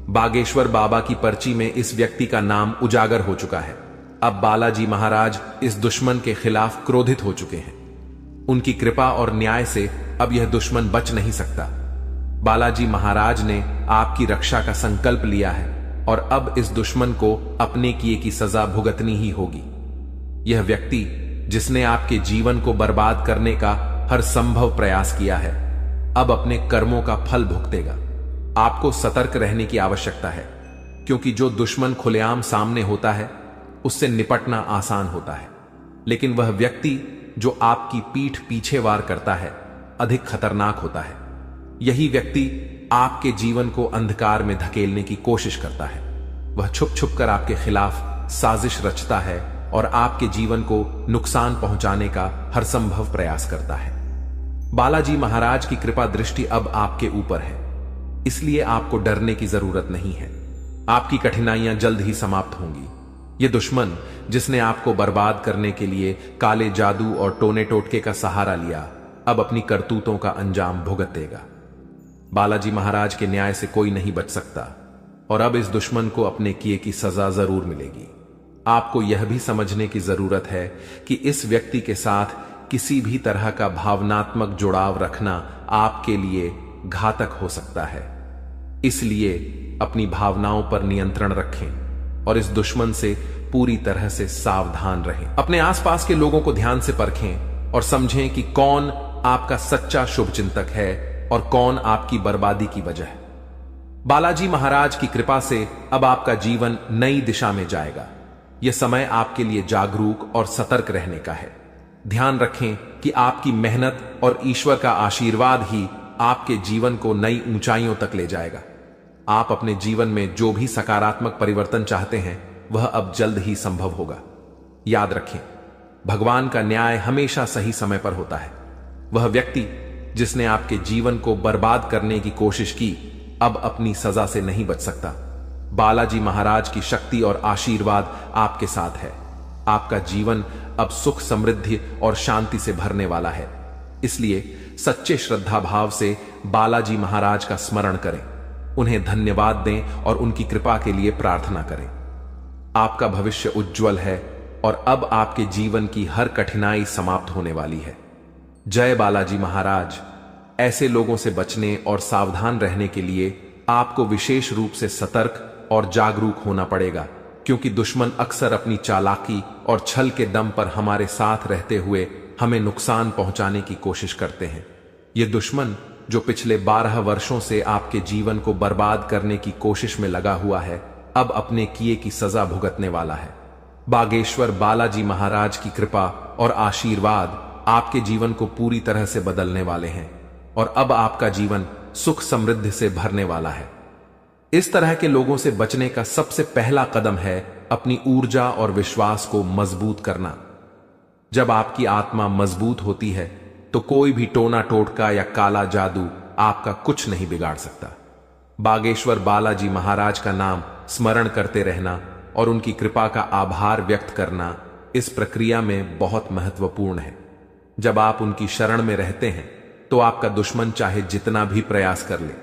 बागेश्वर बाबा की पर्ची में इस व्यक्ति का नाम उजागर हो चुका है। अब बालाजी महाराज इस दुश्मन के खिलाफ क्रोधित हो चुके हैं। उनकी कृपा और न्याय से अब यह दुश्मन बच नहीं सकता। बालाजी महाराज ने आपकी रक्षा का संकल्प लिया है और अब इस दुश्मन को अपने किए की सजा भुगतनी ही होगी। यह व्यक्ति जिसने आपके जीवन को बर्बाद करने का हर संभव प्रयास किया है, अब अपने कर्मों का फल भुगतेगा। आपको सतर्क रहने की आवश्यकता है, क्योंकि जो दुश्मन खुलेआम सामने होता है उससे निपटना आसान होता है, लेकिन वह व्यक्ति जो आपकी पीठ पीछे वार करता है अधिक खतरनाक होता है। यही व्यक्ति आपके जीवन को अंधकार में धकेलने की कोशिश करता है। वह छुप छुप कर आपके खिलाफ साजिश रचता है और आपके जीवन को नुकसान पहुंचाने का हर संभव प्रयास करता है। बालाजी महाराज की कृपा दृष्टि अब आपके ऊपर है, इसलिए आपको डरने की जरूरत नहीं है। आपकी कठिनाइयां जल्द ही समाप्त होंगी। यह दुश्मन जिसने आपको बर्बाद करने के लिए काले जादू और टोने टोटके का सहारा लिया, अब अपनी करतूतों का अंजाम भुगतेगा। बालाजी महाराज के न्याय से कोई नहीं बच सकता और अब इस दुश्मन को अपने किए की सजा जरूर मिलेगी। आपको यह भी समझने की जरूरत है कि इस व्यक्ति के साथ किसी भी तरह का भावनात्मक जुड़ाव रखना आपके लिए घातक हो सकता है। इसलिए अपनी भावनाओं पर नियंत्रण रखें और इस दुश्मन से पूरी तरह से सावधान रहें। अपने आसपास के लोगों को ध्यान से परखें और समझें कि कौन आपका सच्चा शुभचिंतक है और कौन आपकी बर्बादी की वजह है। बालाजी महाराज की कृपा से अब आपका जीवन नई दिशा में जाएगा। यह समय आपके लिए जागरूक और सतर्क रहने का है। ध्यान रखें कि आपकी मेहनत और ईश्वर का आशीर्वाद ही आपके जीवन को नई ऊंचाइयों तक ले जाएगा। आप अपने जीवन में जो भी सकारात्मक परिवर्तन चाहते हैं वह अब जल्द ही संभव होगा। याद रखें, भगवान का न्याय हमेशा सही समय पर होता है। वह व्यक्ति जिसने आपके जीवन को बर्बाद करने की कोशिश की, अब अपनी सजा से नहीं बच सकता। बालाजी महाराज की शक्ति और आशीर्वाद आपके साथ है। आपका जीवन अब सुख, समृद्धि और शांति से भरने वाला है। इसलिए सच्चे श्रद्धा भाव से बालाजी महाराज का स्मरण करें, उन्हें धन्यवाद दें और उनकी कृपा के लिए प्रार्थना करें। आपका भविष्य उज्जवल है और अब आपके जीवन की हर कठिनाई समाप्त होने वाली है। जय बालाजी महाराज। ऐसे लोगों से बचने और सावधान रहने के लिए आपको विशेष रूप से सतर्क और जागरूक होना पड़ेगा, क्योंकि दुश्मन अक्सर अपनी चालाकी और छल के दम पर हमारे साथ रहते हुए हमें नुकसान पहुंचाने की कोशिश करते हैं। ये दुश्मन जो पिछले 12 वर्षों से आपके जीवन को बर्बाद करने की कोशिश में लगा हुआ है, अब अपने किए की सजा भुगतने वाला है। बागेश्वर बालाजी महाराज की कृपा और आशीर्वाद आपके जीवन को पूरी तरह से बदलने वाले हैं और अब आपका जीवन सुख समृद्धि से भरने वाला है। इस तरह के लोगों से बचने का सबसे पहला कदम है अपनी ऊर्जा और विश्वास को मजबूत करना। जब आपकी आत्मा मजबूत होती है तो कोई भी टोना टोटका या काला जादू आपका कुछ नहीं बिगाड़ सकता। बागेश्वर बालाजी महाराज का नाम स्मरण करते रहना और उनकी कृपा का आभार व्यक्त करना इस प्रक्रिया में बहुत महत्वपूर्ण है। जब आप उनकी शरण में रहते हैं तो आपका दुश्मन चाहे जितना भी प्रयास कर ले,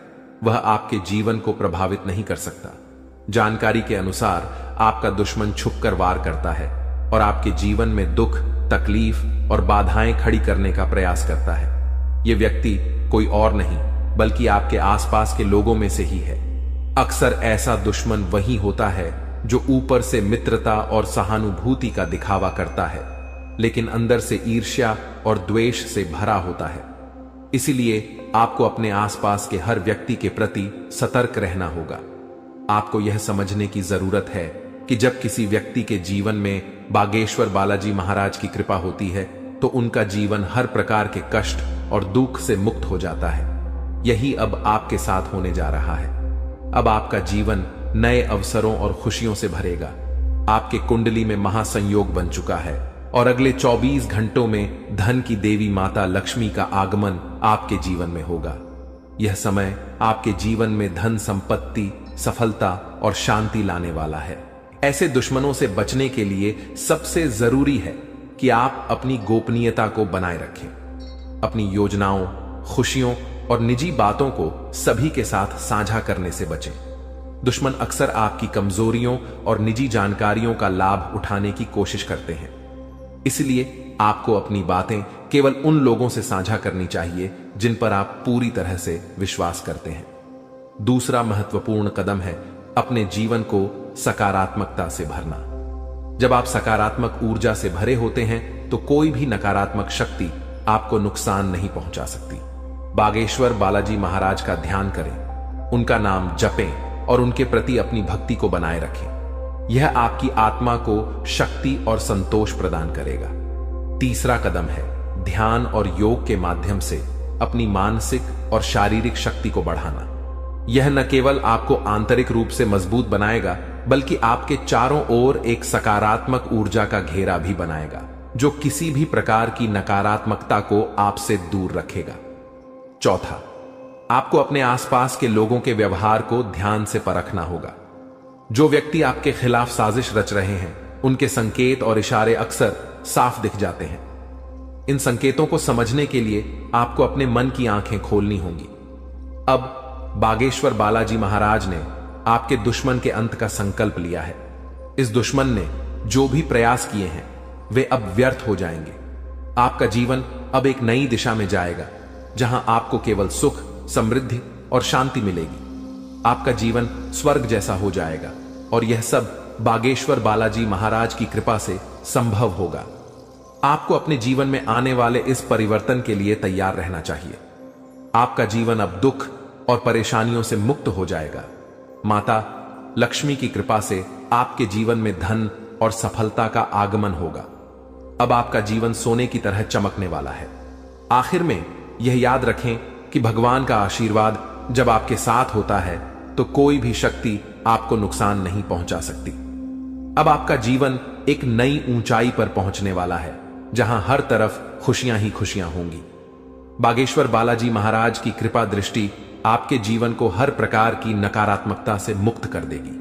वह आपके जीवन को प्रभावित नहीं कर सकता। जानकारी के अनुसार आपका दुश्मन छुपकर वार करता है और आपके जीवन में दुख, तकलीफ और बाधाएं खड़ी करने का प्रयास करता है। यह व्यक्ति कोई और नहीं बल्कि आपके आसपास के लोगों में से ही है। अक्सर ऐसा दुश्मन वही होता है जो ऊपर से मित्रता और सहानुभूति का दिखावा करता है, लेकिन अंदर से ईर्ष्या और द्वेष से भरा होता है। इसीलिए आपको अपने आसपास के हर व्यक्ति के प्रति सतर्क रहना होगा। आपको यह समझने की जरूरत है कि जब किसी व्यक्ति के जीवन में बागेश्वर बालाजी महाराज की कृपा होती है तो उनका जीवन हर प्रकार के कष्ट और दुख से मुक्त हो जाता है। यही अब आपके साथ होने जा रहा है। अब आपका जीवन नए अवसरों और खुशियों से भरेगा। आपके कुंडली में महासंयोग बन चुका है और अगले 24 घंटों में धन की देवी माता लक्ष्मी का आगमन आपके जीवन में होगा। यह समय आपके जीवन में धन, संपत्ति, सफलता और शांति लाने वाला है। ऐसे दुश्मनों से बचने के लिए सबसे जरूरी है कि आप अपनी गोपनीयता को बनाए रखें। अपनी योजनाओं, खुशियों और निजी बातों को सभी के साथ साझा करने से बचें। दुश्मन अक्सर आपकी कमजोरियों और निजी जानकारियों का लाभ उठाने की कोशिश करते हैं। इसलिए आपको अपनी बातें केवल उन लोगों से साझा करनी चाहिए जिन पर आप पूरी तरह से विश्वास करते हैं। दूसरा महत्वपूर्ण कदम है अपने जीवन को सकारात्मकता से भरना। जब आप सकारात्मक ऊर्जा से भरे होते हैं तो कोई भी नकारात्मक शक्ति आपको नुकसान नहीं पहुंचा सकती। बागेश्वर बालाजी महाराज का ध्यान करें, उनका नाम जपें और उनके प्रति अपनी भक्ति को बनाए रखें। यह आपकी आत्मा को शक्ति और संतोष प्रदान करेगा। तीसरा कदम है ध्यान और योग के माध्यम से अपनी मानसिक और शारीरिक शक्ति को बढ़ाना। यह न केवल आपको आंतरिक रूप से मजबूत बनाएगा बल्कि आपके चारों ओर एक सकारात्मक ऊर्जा का घेरा भी बनाएगा जो किसी भी प्रकार की नकारात्मकता को आपसे दूर रखेगा। चौथा, आपको अपने आसपास के लोगों के व्यवहार को ध्यान से परखना होगा। जो व्यक्ति आपके खिलाफ साजिश रच रहे हैं उनके संकेत और इशारे अक्सर साफ दिख जाते हैं। इन संकेतों को समझने के लिए आपको अपने मन की आंखें खोलनी होंगी। अब बागेश्वर बालाजी महाराज ने आपके दुश्मन के अंत का संकल्प लिया है। इस दुश्मन ने जो भी प्रयास किए हैं वे अब व्यर्थ हो जाएंगे। आपका जीवन अब एक नई दिशा में जाएगा जहां आपको केवल सुख, समृद्धि और शांति मिलेगी। आपका जीवन स्वर्ग जैसा हो जाएगा और यह सब बागेश्वर बालाजी महाराज की कृपा से संभव होगा। आपको अपने जीवन में आने वाले इस परिवर्तन के लिए तैयार रहना चाहिए। आपका जीवन अब दुख और परेशानियों से मुक्त हो जाएगा। माता लक्ष्मी की कृपा से आपके जीवन में धन और सफलता का आगमन होगा। अब आपका जीवन सोने की तरह चमकने वाला है। आखिर में यह याद रखें कि भगवान का आशीर्वाद जब आपके साथ होता है तो कोई भी शक्ति आपको नुकसान नहीं पहुंचा सकती। अब आपका जीवन एक नई ऊंचाई पर पहुंचने वाला है जहां हर तरफ खुशियां ही खुशियां होंगी। बागेश्वर बालाजी महाराज की कृपा दृष्टि आपके जीवन को हर प्रकार की नकारात्मकता से मुक्त कर देगी।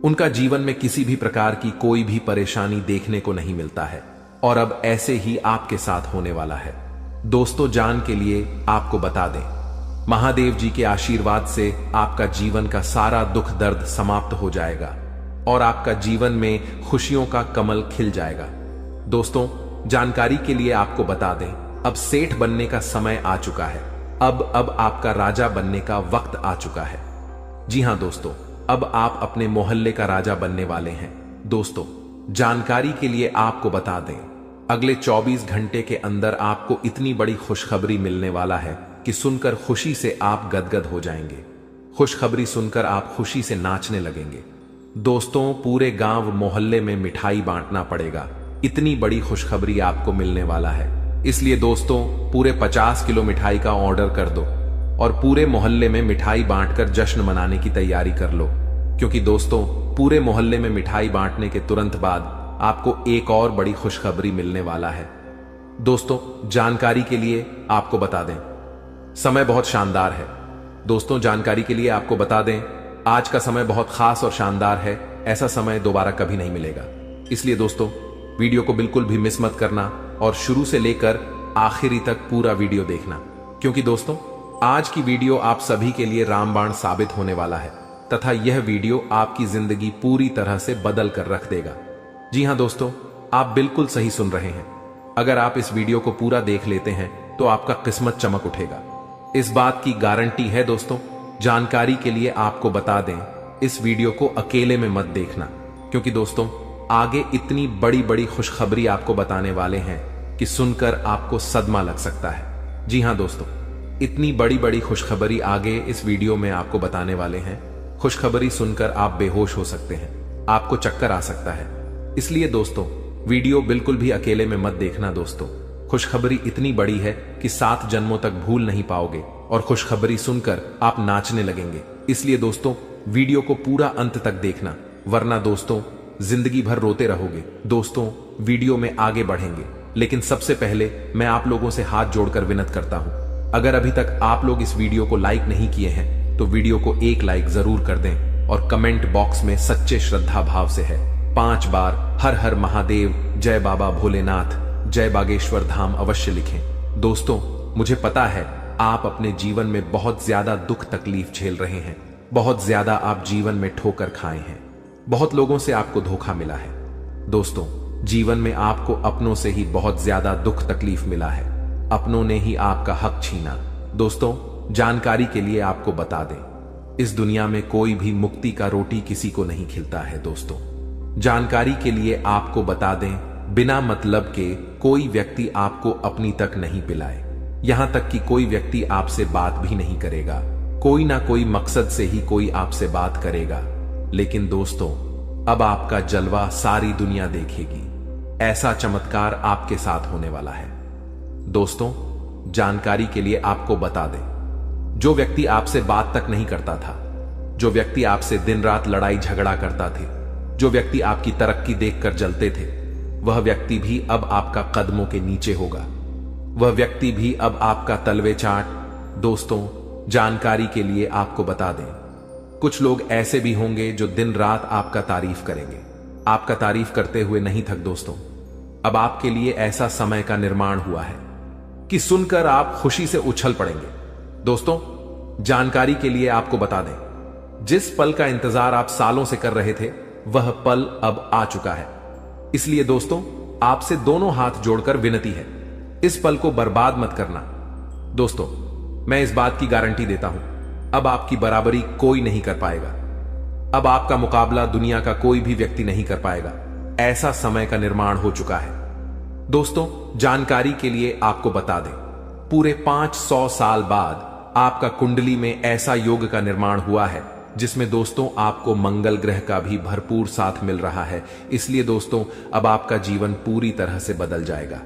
उनका जीवन में किसी भी प्रकार की कोई भी परेशानी देखने को नहीं मिलता है और अब ऐसे ही आपके साथ होने वाला है। दोस्तों, जान के लिए आपको बता दें, महादेव जी के आशीर्वाद से आपका जीवन का सारा दुख दर्द समाप्त हो जाएगा और आपका जीवन में खुशियों का कमल खिल जाएगा। दोस्तों, जानकारी के लिए आपको बता दें, अब सेठ बनने का समय आ चुका है। अब आपका राजा बनने का वक्त आ चुका है। जी हां दोस्तों, अब आप अपने मोहल्ले का राजा बनने वाले हैं। दोस्तों, जानकारी के लिए आपको बता दें, अगले 24 घंटे के अंदर आपको इतनी बड़ी खुशखबरी मिलने वाला है कि सुनकर खुशी से आप गदगद हो जाएंगे। खुशखबरी सुनकर आप खुशी से नाचने लगेंगे। दोस्तों, पूरे गांव मोहल्ले में मिठाई बांटना पड़ेगा, इतनी बड़ी खुशखबरी आपको मिलने वाला है। इसलिए दोस्तों, पूरे 50 किलो मिठाई का ऑर्डर कर दो और पूरे मोहल्ले में मिठाई बांटकर जश्न मनाने की तैयारी कर लो, क्योंकि दोस्तों, पूरे मोहल्ले में मिठाई बांटने के तुरंत बाद आपको एक और बड़ी खुशखबरी मिलने वाला है। दोस्तों, जानकारी के लिए आपको बता दें, समय बहुत शानदार है। दोस्तों, जानकारी के लिए आपको बता दें, आज का समय बहुत खास और शानदार है। ऐसा समय दोबारा कभी नहीं मिलेगा। इसलिए दोस्तों, वीडियो को बिल्कुल भी मिस मत करना और शुरू से लेकर आखिरी तक पूरा वीडियो देखना, क्योंकि दोस्तों, आज की वीडियो आप सभी के लिए रामबाण साबित होने वाला है तथा यह वीडियो आपकी जिंदगी पूरी तरह से बदल कर रख देगा। जी हां दोस्तों, आप बिल्कुल सही सुन रहे हैं। अगर आप इस वीडियो को पूरा देख लेते हैं तो आपका किस्मत चमक उठेगा, इस बात की गारंटी है। दोस्तों, जानकारी के लिए आपको बता दें, इस वीडियो को अकेले में मत देखना, क्योंकि दोस्तों, आगे इतनी बड़ी बड़ी खुशखबरी आपको बताने वाले हैं कि सुनकर आपको सदमा लग सकता है। जी हां दोस्तों, इतनी बड़ी बड़ी खुशखबरी आगे इस वीडियो में आपको बताने वाले हैं। खुशखबरी सुनकर आप बेहोश हो सकते हैं, आपको चक्कर आ सकता है। इसलिए दोस्तों, वीडियो बिल्कुल भी अकेले में मत देखना। दोस्तों, खुशखबरी इतनी बड़ी है कि 7 जन्मों तक भूल नहीं पाओगे और खुशखबरी सुनकर आप नाचने लगेंगे। इसलिए दोस्तों, वीडियो को पूरा अंत तक देखना, वरना दोस्तों जिंदगी भर रोते रहोगे। दोस्तों, वीडियो में आगे बढ़ेंगे, लेकिन सबसे पहले मैं आप लोगों से हाथ जोड़कर विनती करता हूं, अगर अभी तक आप लोग इस वीडियो को लाइक नहीं किए हैं तो वीडियो को एक लाइक जरूर कर दें और कमेंट बॉक्स में सच्चे श्रद्धा भाव से है 5 बार हर हर महादेव, जय बाबा भोलेनाथ, जय बागेश्वर धाम अवश्य लिखें। दोस्तों, मुझे पता है आप अपने जीवन में बहुत ज्यादा दुख तकलीफ झेल रहे हैं, बहुत ज्यादा आप जीवन में ठोकर खाए हैं, बहुत लोगों से आपको धोखा मिला है। दोस्तों, जीवन में आपको अपनों से ही बहुत ज्यादा दुख तकलीफ मिला है। अपनों ने ही आपका हक छीना। दोस्तों, जानकारी के लिए आपको बता दें, इस दुनिया में कोई भी मुक्ति का रोटी किसी को नहीं खिलता है। दोस्तों, जानकारी के लिए आपको बता दें, बिना मतलब के कोई व्यक्ति आपको अपनी तक नहीं पिलाए, यहां तक कि कोई व्यक्ति आपसे बात भी नहीं करेगा। कोई ना कोई मकसद से ही कोई आपसे बात करेगा। लेकिन दोस्तों, अब आपका जलवा सारी दुनिया देखेगी। ऐसा चमत्कार आपके साथ होने वाला है। दोस्तों, जानकारी के लिए आपको बता दें, जो व्यक्ति आपसे बात तक नहीं करता था, जो व्यक्ति आपसे दिन रात लड़ाई झगड़ा करता थे, जो व्यक्ति आपकी तरक्की देखकर जलते थे, वह व्यक्ति भी अब आपका कदमों के नीचे होगा। वह व्यक्ति भी अब आपका तलवे चाट। दोस्तों, जानकारी के लिए आपको बता दें, कुछ लोग ऐसे भी होंगे जो दिन रात आपका तारीफ करेंगे। आपका तारीफ करते हुए नहीं थक। दोस्तों, अब आपके लिए ऐसा समय का निर्माण हुआ है कि सुनकर आप खुशी से उछल पड़ेंगे। दोस्तों, जानकारी के लिए आपको बता दें, जिस पल का इंतजार आप सालों से कर रहे थे, वह पल अब आ चुका है। इसलिए दोस्तों, आपसे दोनों हाथ जोड़कर विनती है, इस पल को बर्बाद मत करना। दोस्तों, मैं इस बात की गारंटी देता हूं, अब आपकी बराबरी कोई नहीं कर पाएगा। अब आपका मुकाबला दुनिया का कोई भी व्यक्ति नहीं कर पाएगा। ऐसा समय का निर्माण हो चुका है। दोस्तों, जानकारी के लिए आपको बता दें, पूरे 500 साल बाद आपका कुंडली में ऐसा योग का निर्माण हुआ है जिसमें दोस्तों आपको मंगल ग्रह का भी भरपूर साथ मिल रहा है। इसलिए दोस्तों, अब आपका जीवन पूरी तरह से बदल जाएगा।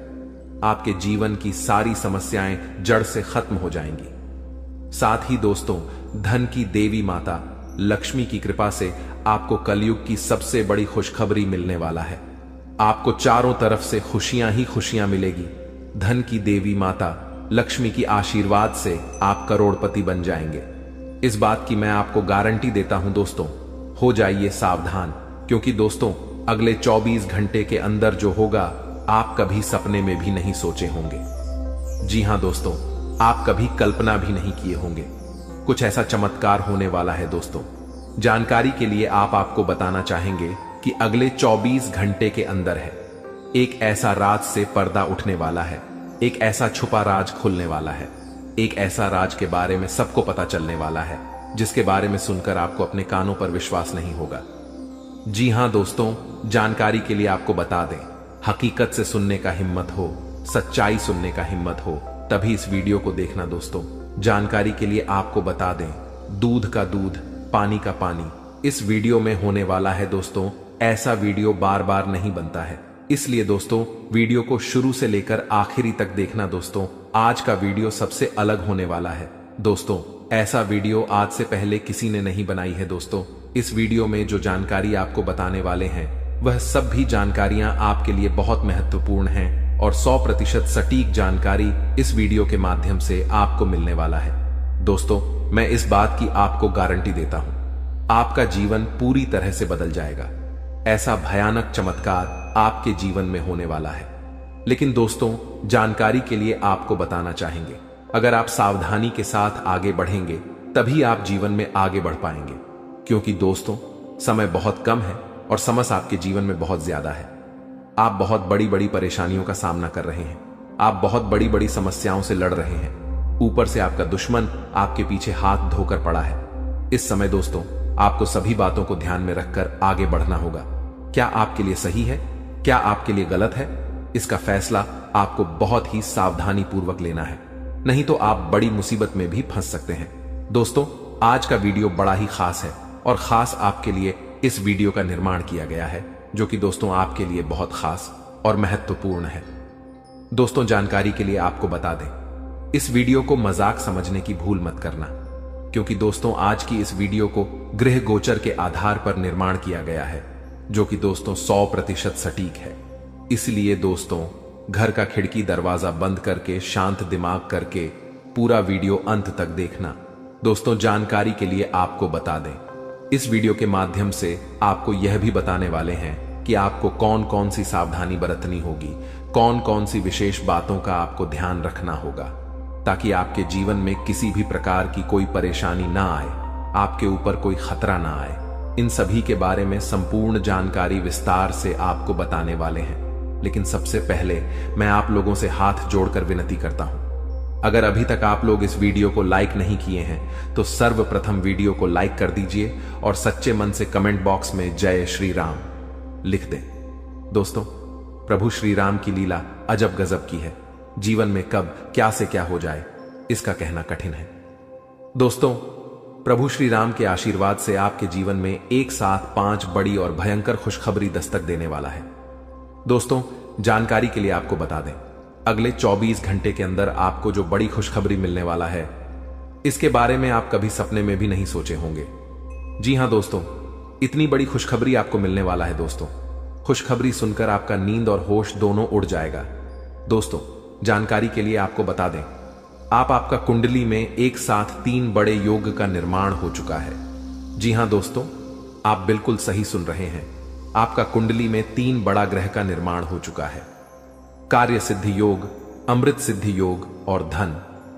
आपके जीवन की सारी समस्याएं जड़ से खत्म हो जाएंगी। साथ ही दोस्तों, धन की देवी माता लक्ष्मी की कृपा से आपको कलयुग की सबसे बड़ी खुशखबरी मिलने वाला है। आपको चारों तरफ से खुशियां ही खुशियां मिलेगी। धन की देवी माता लक्ष्मी की आशीर्वाद से आप करोड़पति बन जाएंगे। इस बात की मैं आपको गारंटी देता हूं। दोस्तों, हो जाइए सावधान, क्योंकि दोस्तों, अगले 24 घंटे के अंदर जो होगा, आप कभी सपने में भी नहीं सोचे होंगे। जी हां दोस्तों, आप कभी कल्पना भी नहीं किए होंगे। कुछ ऐसा चमत्कार होने वाला है। दोस्तों, जानकारी के लिए आपको बताना चाहेंगे कि अगले 24 घंटे के अंदर है, एक ऐसा राज से पर्दा उठने वाला है। एक ऐसा छुपा राज खुलने वाला है। एक ऐसा राज के बारे में सबको पता चलने वाला है, जिसके बारे में सुनकर आपको अपने कानों पर विश्वास नहीं होगा। जी हां दोस्तों, जानकारी के लिए आपको बता दें, हकीकत से सुनने का हिम्मत हो, सच्चाई सुनने का हिम्मत हो, तभी इस वीडियो को देखना। दोस्तों, जानकारी के लिए आपको बता दें, दूध का दूध, पानी का पानी इस वीडियो में होने वाला है। दोस्तों, ऐसा वीडियो बार बार नहीं बनता है, इसलिए दोस्तों, वीडियो को शुरू से लेकर आखिरी तक देखना। दोस्तों, आज का वीडियो सबसे अलग होने वाला है। दोस्तों, ऐसा वीडियो आज से पहले किसी ने नहीं बनाई है। दोस्तों, इस वीडियो में जो जानकारी आपको बताने वाले हैं, वह सब भी जानकारियां आपके लिए बहुत महत्वपूर्ण हैं और 100% सटीक जानकारी इस वीडियो के माध्यम से आपको मिलने वाला है। दोस्तों, मैं इस बात की आपको गारंटी देता हूं, आपका जीवन पूरी तरह से बदल जाएगा। ऐसा भयानक चमत्कार आपके जीवन में होने वाला है। लेकिन दोस्तों, जानकारी के लिए आपको बताना चाहेंगे, अगर आप सावधानी के साथ आगे बढ़ेंगे तभी आप जीवन में आगे बढ़ पाएंगे। क्योंकि दोस्तों, समय बहुत कम है और समस्या आपके जीवन में बहुत ज्यादा है। आप बहुत बड़ी बड़ी परेशानियों का सामना कर रहे हैं। आप बहुत बड़ी बड़ी समस्याओं से लड़ रहे हैं। ऊपर से आपका दुश्मन आपके पीछे हाथ धोकर पड़ा है। इस समय दोस्तों, आपको सभी बातों को ध्यान में रखकर आगे बढ़ना होगा। क्या आपके लिए सही है, क्या आपके लिए गलत है, इसका फैसला आपको बहुत ही सावधानी पूर्वक लेना है, नहीं तो आप बड़ी मुसीबत में भी फंस सकते हैं। दोस्तों, आज का वीडियो बड़ा ही खास है और खास आपके लिए इस वीडियो का निर्माण किया गया है, जो कि दोस्तों आपके लिए बहुत खास और महत्वपूर्ण है। दोस्तों, जानकारी के लिए आपको बता दें, इस वीडियो को मजाक समझने की भूल मत करना, क्योंकि दोस्तों आज की इस वीडियो को गृह गोचर के आधार पर निर्माण किया गया है, जो कि दोस्तों 100% सटीक है। इसलिए दोस्तों, घर का खिड़की दरवाजा बंद करके शांत दिमाग करके पूरा वीडियो अंत तक देखना। दोस्तों, जानकारी के लिए आपको बता दें, इस वीडियो के माध्यम से आपको यह भी बताने वाले हैं कि आपको कौन कौन सी सावधानी बरतनी होगी, कौन कौन सी विशेष बातों का आपको ध्यान रखना होगा, ताकि आपके जीवन में किसी भी प्रकार की कोई परेशानी ना आए, आपके ऊपर कोई खतरा ना आए। इन सभी के बारे में संपूर्ण जानकारी विस्तार से आपको बताने वाले हैं। लेकिन सबसे पहले मैं आप लोगों से हाथ जोड़कर विनती करता हूं, अगर अभी तक आप लोग इस वीडियो को लाइक नहीं किए हैं तो सर्वप्रथम वीडियो को लाइक कर दीजिए और सच्चे मन से कमेंट बॉक्स में जय श्री राम लिख दें। दोस्तों, प्रभु श्री राम की लीला अजब गजब की है। जीवन में कब क्या से क्या हो जाए इसका कहना कठिन है। दोस्तों, प्रभु श्री राम के आशीर्वाद से आपके जीवन में एक साथ 5 बड़ी और भयंकर खुशखबरी दस्तक देने वाला है। दोस्तों, जानकारी के लिए आपको बता दें, अगले 24 घंटे के अंदर आपको जो बड़ी खुशखबरी मिलने वाला है, इसके बारे में आप कभी सपने में भी नहीं सोचे होंगे। जी हां दोस्तों, इतनी बड़ी खुशखबरी आपको मिलने वाला है। दोस्तों, खुशखबरी सुनकर आपका नींद और होश दोनों उड़ जाएगा। दोस्तों, जानकारी के लिए आपको बता दें, आपका कुंडली में एक साथ 3 बड़े योग का निर्माण हो चुका है। जी हां दोस्तों, आप बिल्कुल सही सुन रहे हैं। आपका कुंडली में 3 बड़ा ग्रह का निर्माण हो चुका है। कार्य सिद्धि योग, अमृत सिद्धि योग और धन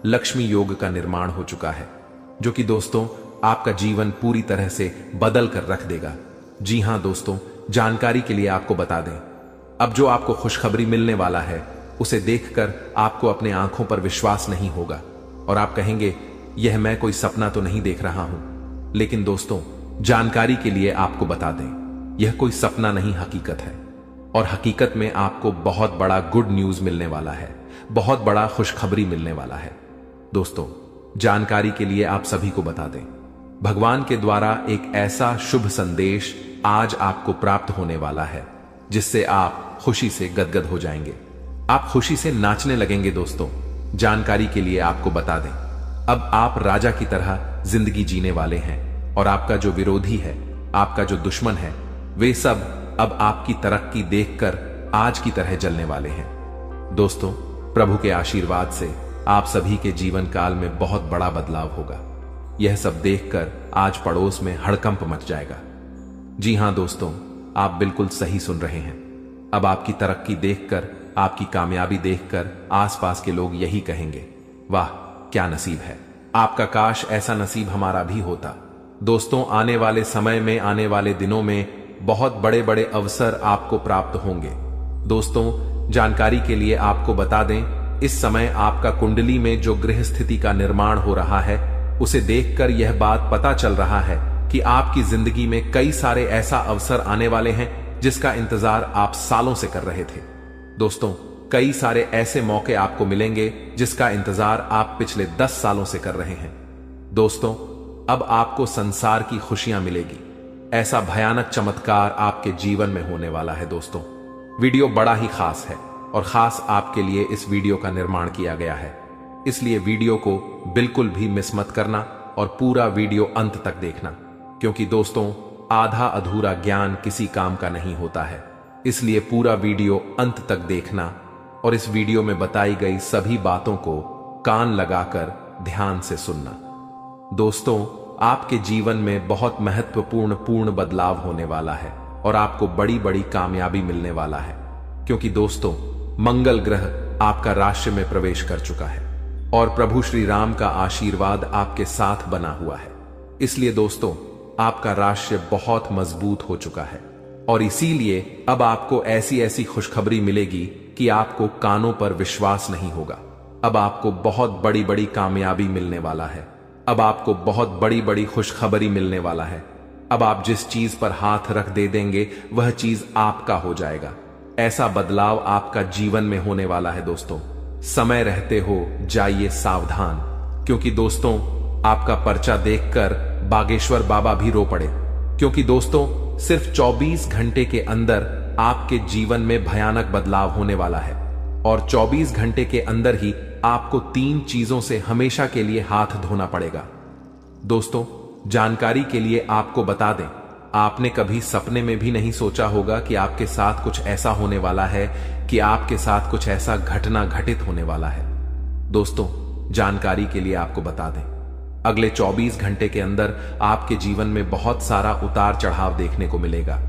लक्ष्मी योग का निर्माण हो चुका है, जो कि दोस्तों आपका जीवन पूरी तरह से बदल कर रख देगा। जी हां दोस्तों, जानकारी के लिए आपको बता दें, अब जो आपको खुशखबरी मिलने वाला है उसे देखकर आपको अपने आंखों पर विश्वास नहीं होगा और आप कहेंगे यह मैं कोई सपना तो नहीं देख रहा हूं। लेकिन दोस्तों, जानकारी के लिए आपको बता दें, यह कोई सपना नहीं, हकीकत है। और हकीकत में आपको बहुत बड़ा गुड न्यूज मिलने वाला है, बहुत बड़ा खुशखबरी मिलने वाला है। दोस्तों, जानकारी के लिए आप सभी को बता दें, भगवान के द्वारा एक ऐसा शुभ संदेश आज आपको प्राप्त होने वाला है जिससे आप खुशी से गदगद हो जाएंगे, आप खुशी से नाचने लगेंगे। दोस्तों, जानकारी के लिए आपको बता दें, अब आप राजा की तरह जिंदगी जीने वाले हैं और आपका जो विरोधी है, आपका जो दुश्मन है, वे सब अब आपकी तरक्की देखकर आज की तरह जलने वाले हैं। दोस्तों, प्रभु के आशीर्वाद से आप सभी के जीवन काल में बहुत बड़ा बदलाव होगा। यह सब देखकर आज पड़ोस में हड़कंप मच जाएगा। जी हां दोस्तों, आप बिल्कुल सही सुन रहे हैं। अब आपकी तरक्की देखकर, आपकी कामयाबी देखकर आसपास के लोग यही कहेंगे, वाह क्या नसीब है, आपका काश ऐसा नसीब हमारा भी होता। दोस्तों, आने वाले समय में, आने वाले दिनों में बहुत बड़े बड़े अवसर आपको प्राप्त होंगे। दोस्तों, जानकारी के लिए आपको बता दें, इस समय आपका कुंडली में जो गृह स्थिति का निर्माण हो रहा है, उसे देखकर यह बात पता चल रहा है कि आपकी जिंदगी में कई सारे ऐसा अवसर आने वाले हैं जिसका इंतजार आप सालों से कर रहे थे। दोस्तों, कई सारे ऐसे मौके आपको मिलेंगे जिसका इंतजार आप पिछले 10 सालों से कर रहे हैं। दोस्तों, अब आपको संसार की खुशियां मिलेगी। ऐसा भयानक चमत्कार आपके जीवन में होने वाला है। दोस्तों, वीडियो बड़ा ही खास है और खास आपके लिए इस वीडियो का निर्माण किया गया है, इसलिए वीडियो को बिल्कुल भी मिस मत करना और पूरा वीडियो अंत तक देखना, क्योंकि दोस्तों आधा अधूरा ज्ञान किसी काम का नहीं होता है। इसलिए पूरा वीडियो अंत तक देखना और इस वीडियो में बताई गई सभी बातों को कान लगाकर ध्यान से सुनना। दोस्तों, आपके जीवन में बहुत महत्वपूर्ण बदलाव होने वाला है और आपको बड़ी बड़ी कामयाबी मिलने वाला है, क्योंकि दोस्तों मंगल ग्रह आपका राशि में प्रवेश कर चुका है और प्रभु श्री राम का आशीर्वाद आपके साथ बना हुआ है। इसलिए दोस्तों, आपका राशि बहुत मजबूत हो चुका है और इसीलिए अब आपको ऐसी ऐसी खुशखबरी मिलेगी कि आपको कानों पर विश्वास नहीं होगा। अब आपको बहुत बड़ी बड़ी कामयाबी मिलने वाला है, अब आपको बहुत बड़ी बड़ी खुशखबरी मिलने वाला है। अब आप जिस चीज पर हाथ रख दे देंगे वह चीज आपका हो जाएगा। ऐसा बदलाव आपका जीवन में होने वाला है। दोस्तों, समय रहते हो जाइए सावधान, क्योंकि दोस्तों आपका पर्चा देखकर बागेश्वर बाबा भी रो पड़े, क्योंकि दोस्तों सिर्फ 24 घंटे के अंदर आपके जीवन में भयानक बदलाव होने वाला है और 24 घंटे के अंदर ही आपको 3 चीजों से हमेशा के लिए हाथ धोना पड़ेगा। दोस्तों, जानकारी के लिए आपको बता दें, आपने कभी सपने में भी नहीं सोचा होगा कि आपके साथ कुछ ऐसा होने वाला है, कि आपके साथ कुछ ऐसा घटना घटित होने वाला है। दोस्तों, जानकारी के लिए आपको बता दें, अगले 24 घंटे के अंदर आपके जीवन में बहुत सारा उतार चढ़ाव देखने को मिलेगा।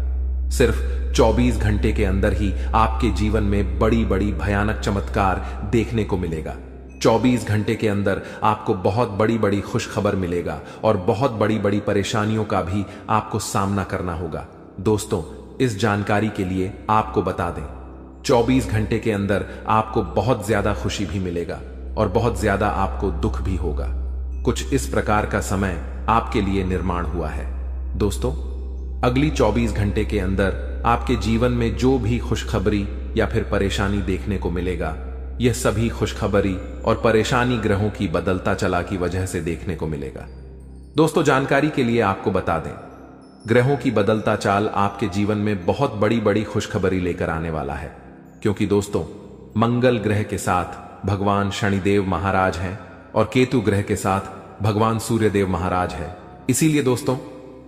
सिर्फ 24 घंटे के अंदर ही आपके जीवन में बड़ी बड़ी भयानक चमत्कार देखने को मिलेगा। 24 घंटे के अंदर आपको बहुत बड़ी बड़ी खुशखबर मिलेगा और बहुत बड़ी बड़ी परेशानियों का भी आपको सामना करना होगा। दोस्तों, इस जानकारी के लिए आपको बता दें, 24 घंटे के अंदर आपको बहुत ज्यादा खुशी भी मिलेगा और बहुत ज्यादा आपको दुख भी होगा। कुछ इस प्रकार का समय आपके लिए निर्माण हुआ है। दोस्तों, अगली 24 घंटे के अंदर आपके जीवन में जो भी खुशखबरी या फिर परेशानी देखने को मिलेगा, यह सभी खुशखबरी और परेशानी ग्रहों की बदलता चला की वजह से देखने को मिलेगा। दोस्तों, जानकारी के लिए आपको बता दें, ग्रहों की बदलता चाल आपके जीवन में बहुत बड़ी बड़ी खुशखबरी लेकर आने वाला है, क्योंकि दोस्तों, मंगल ग्रह के साथ भगवान शनिदेव महाराज हैं और केतु ग्रह के साथ भगवान सूर्यदेव महाराज है। इसीलिए दोस्तों,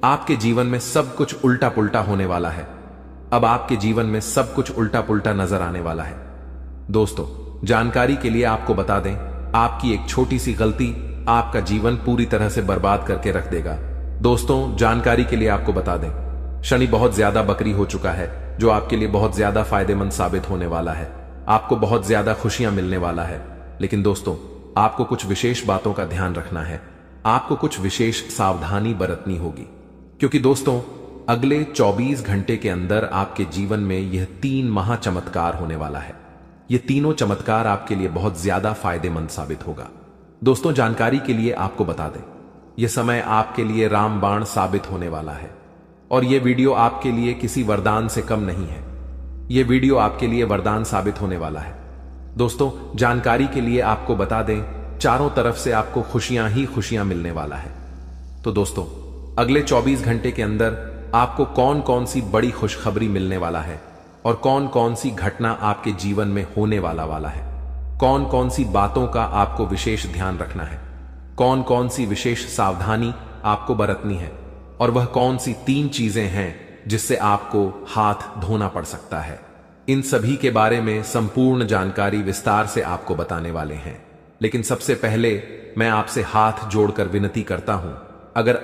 आपके जीवन में सब कुछ उल्टा पुल्टा होने वाला है। अब आपके जीवन में सब कुछ उल्टा पुल्टा नजर आने वाला है। दोस्तों, जानकारी के लिए आपको बता दें, आपकी एक छोटी सी गलती आपका जीवन पूरी तरह से बर्बाद करके रख देगा। दोस्तों, जानकारी के लिए आपको बता दें, शनि बहुत ज्यादा बकरी हो चुका है, जो आपके लिए बहुत ज्यादा फायदेमंद साबित होने वाला है। आपको बहुत ज्यादा खुशियां मिलने वाला है। लेकिन दोस्तों, आपको कुछ विशेष बातों का ध्यान रखना है। आपको कुछ विशेष सावधानी बरतनी होगी, क्योंकि दोस्तों, अगले 24 घंटे के अंदर आपके जीवन में यह 3 महाचमत्कार होने वाला है। ये तीनों चमत्कार आपके लिए बहुत ज्यादा फायदेमंद साबित होगा। दोस्तों, जानकारी के लिए आपको बता दें, यह समय आपके लिए रामबाण साबित होने वाला है और यह वीडियो आपके लिए किसी वरदान से कम नहीं है। यह वीडियो आपके लिए वरदान साबित होने वाला है। दोस्तों, जानकारी के लिए आपको बता दें, चारों तरफ से आपको खुशियां ही खुशियां मिलने वाला है। तो दोस्तों, अगले 24 घंटे के अंदर आपको कौन कौन सी बड़ी खुशखबरी मिलने वाला है और कौन कौन सी घटना आपके जीवन में होने वाला है, कौन कौन सी बातों का आपको विशेष ध्यान रखना है, कौन कौन सी विशेष सावधानी आपको बरतनी है और वह कौन सी 3 चीजें हैं जिससे आपको हाथ धोना पड़ सकता है, इन सभी के बारे में संपूर्ण जानकारी विस्तार से आपको बताने वाले हैं। लेकिन सबसे पहले मैं आपसे हाथ जोड़कर विनती करता हूं, अगर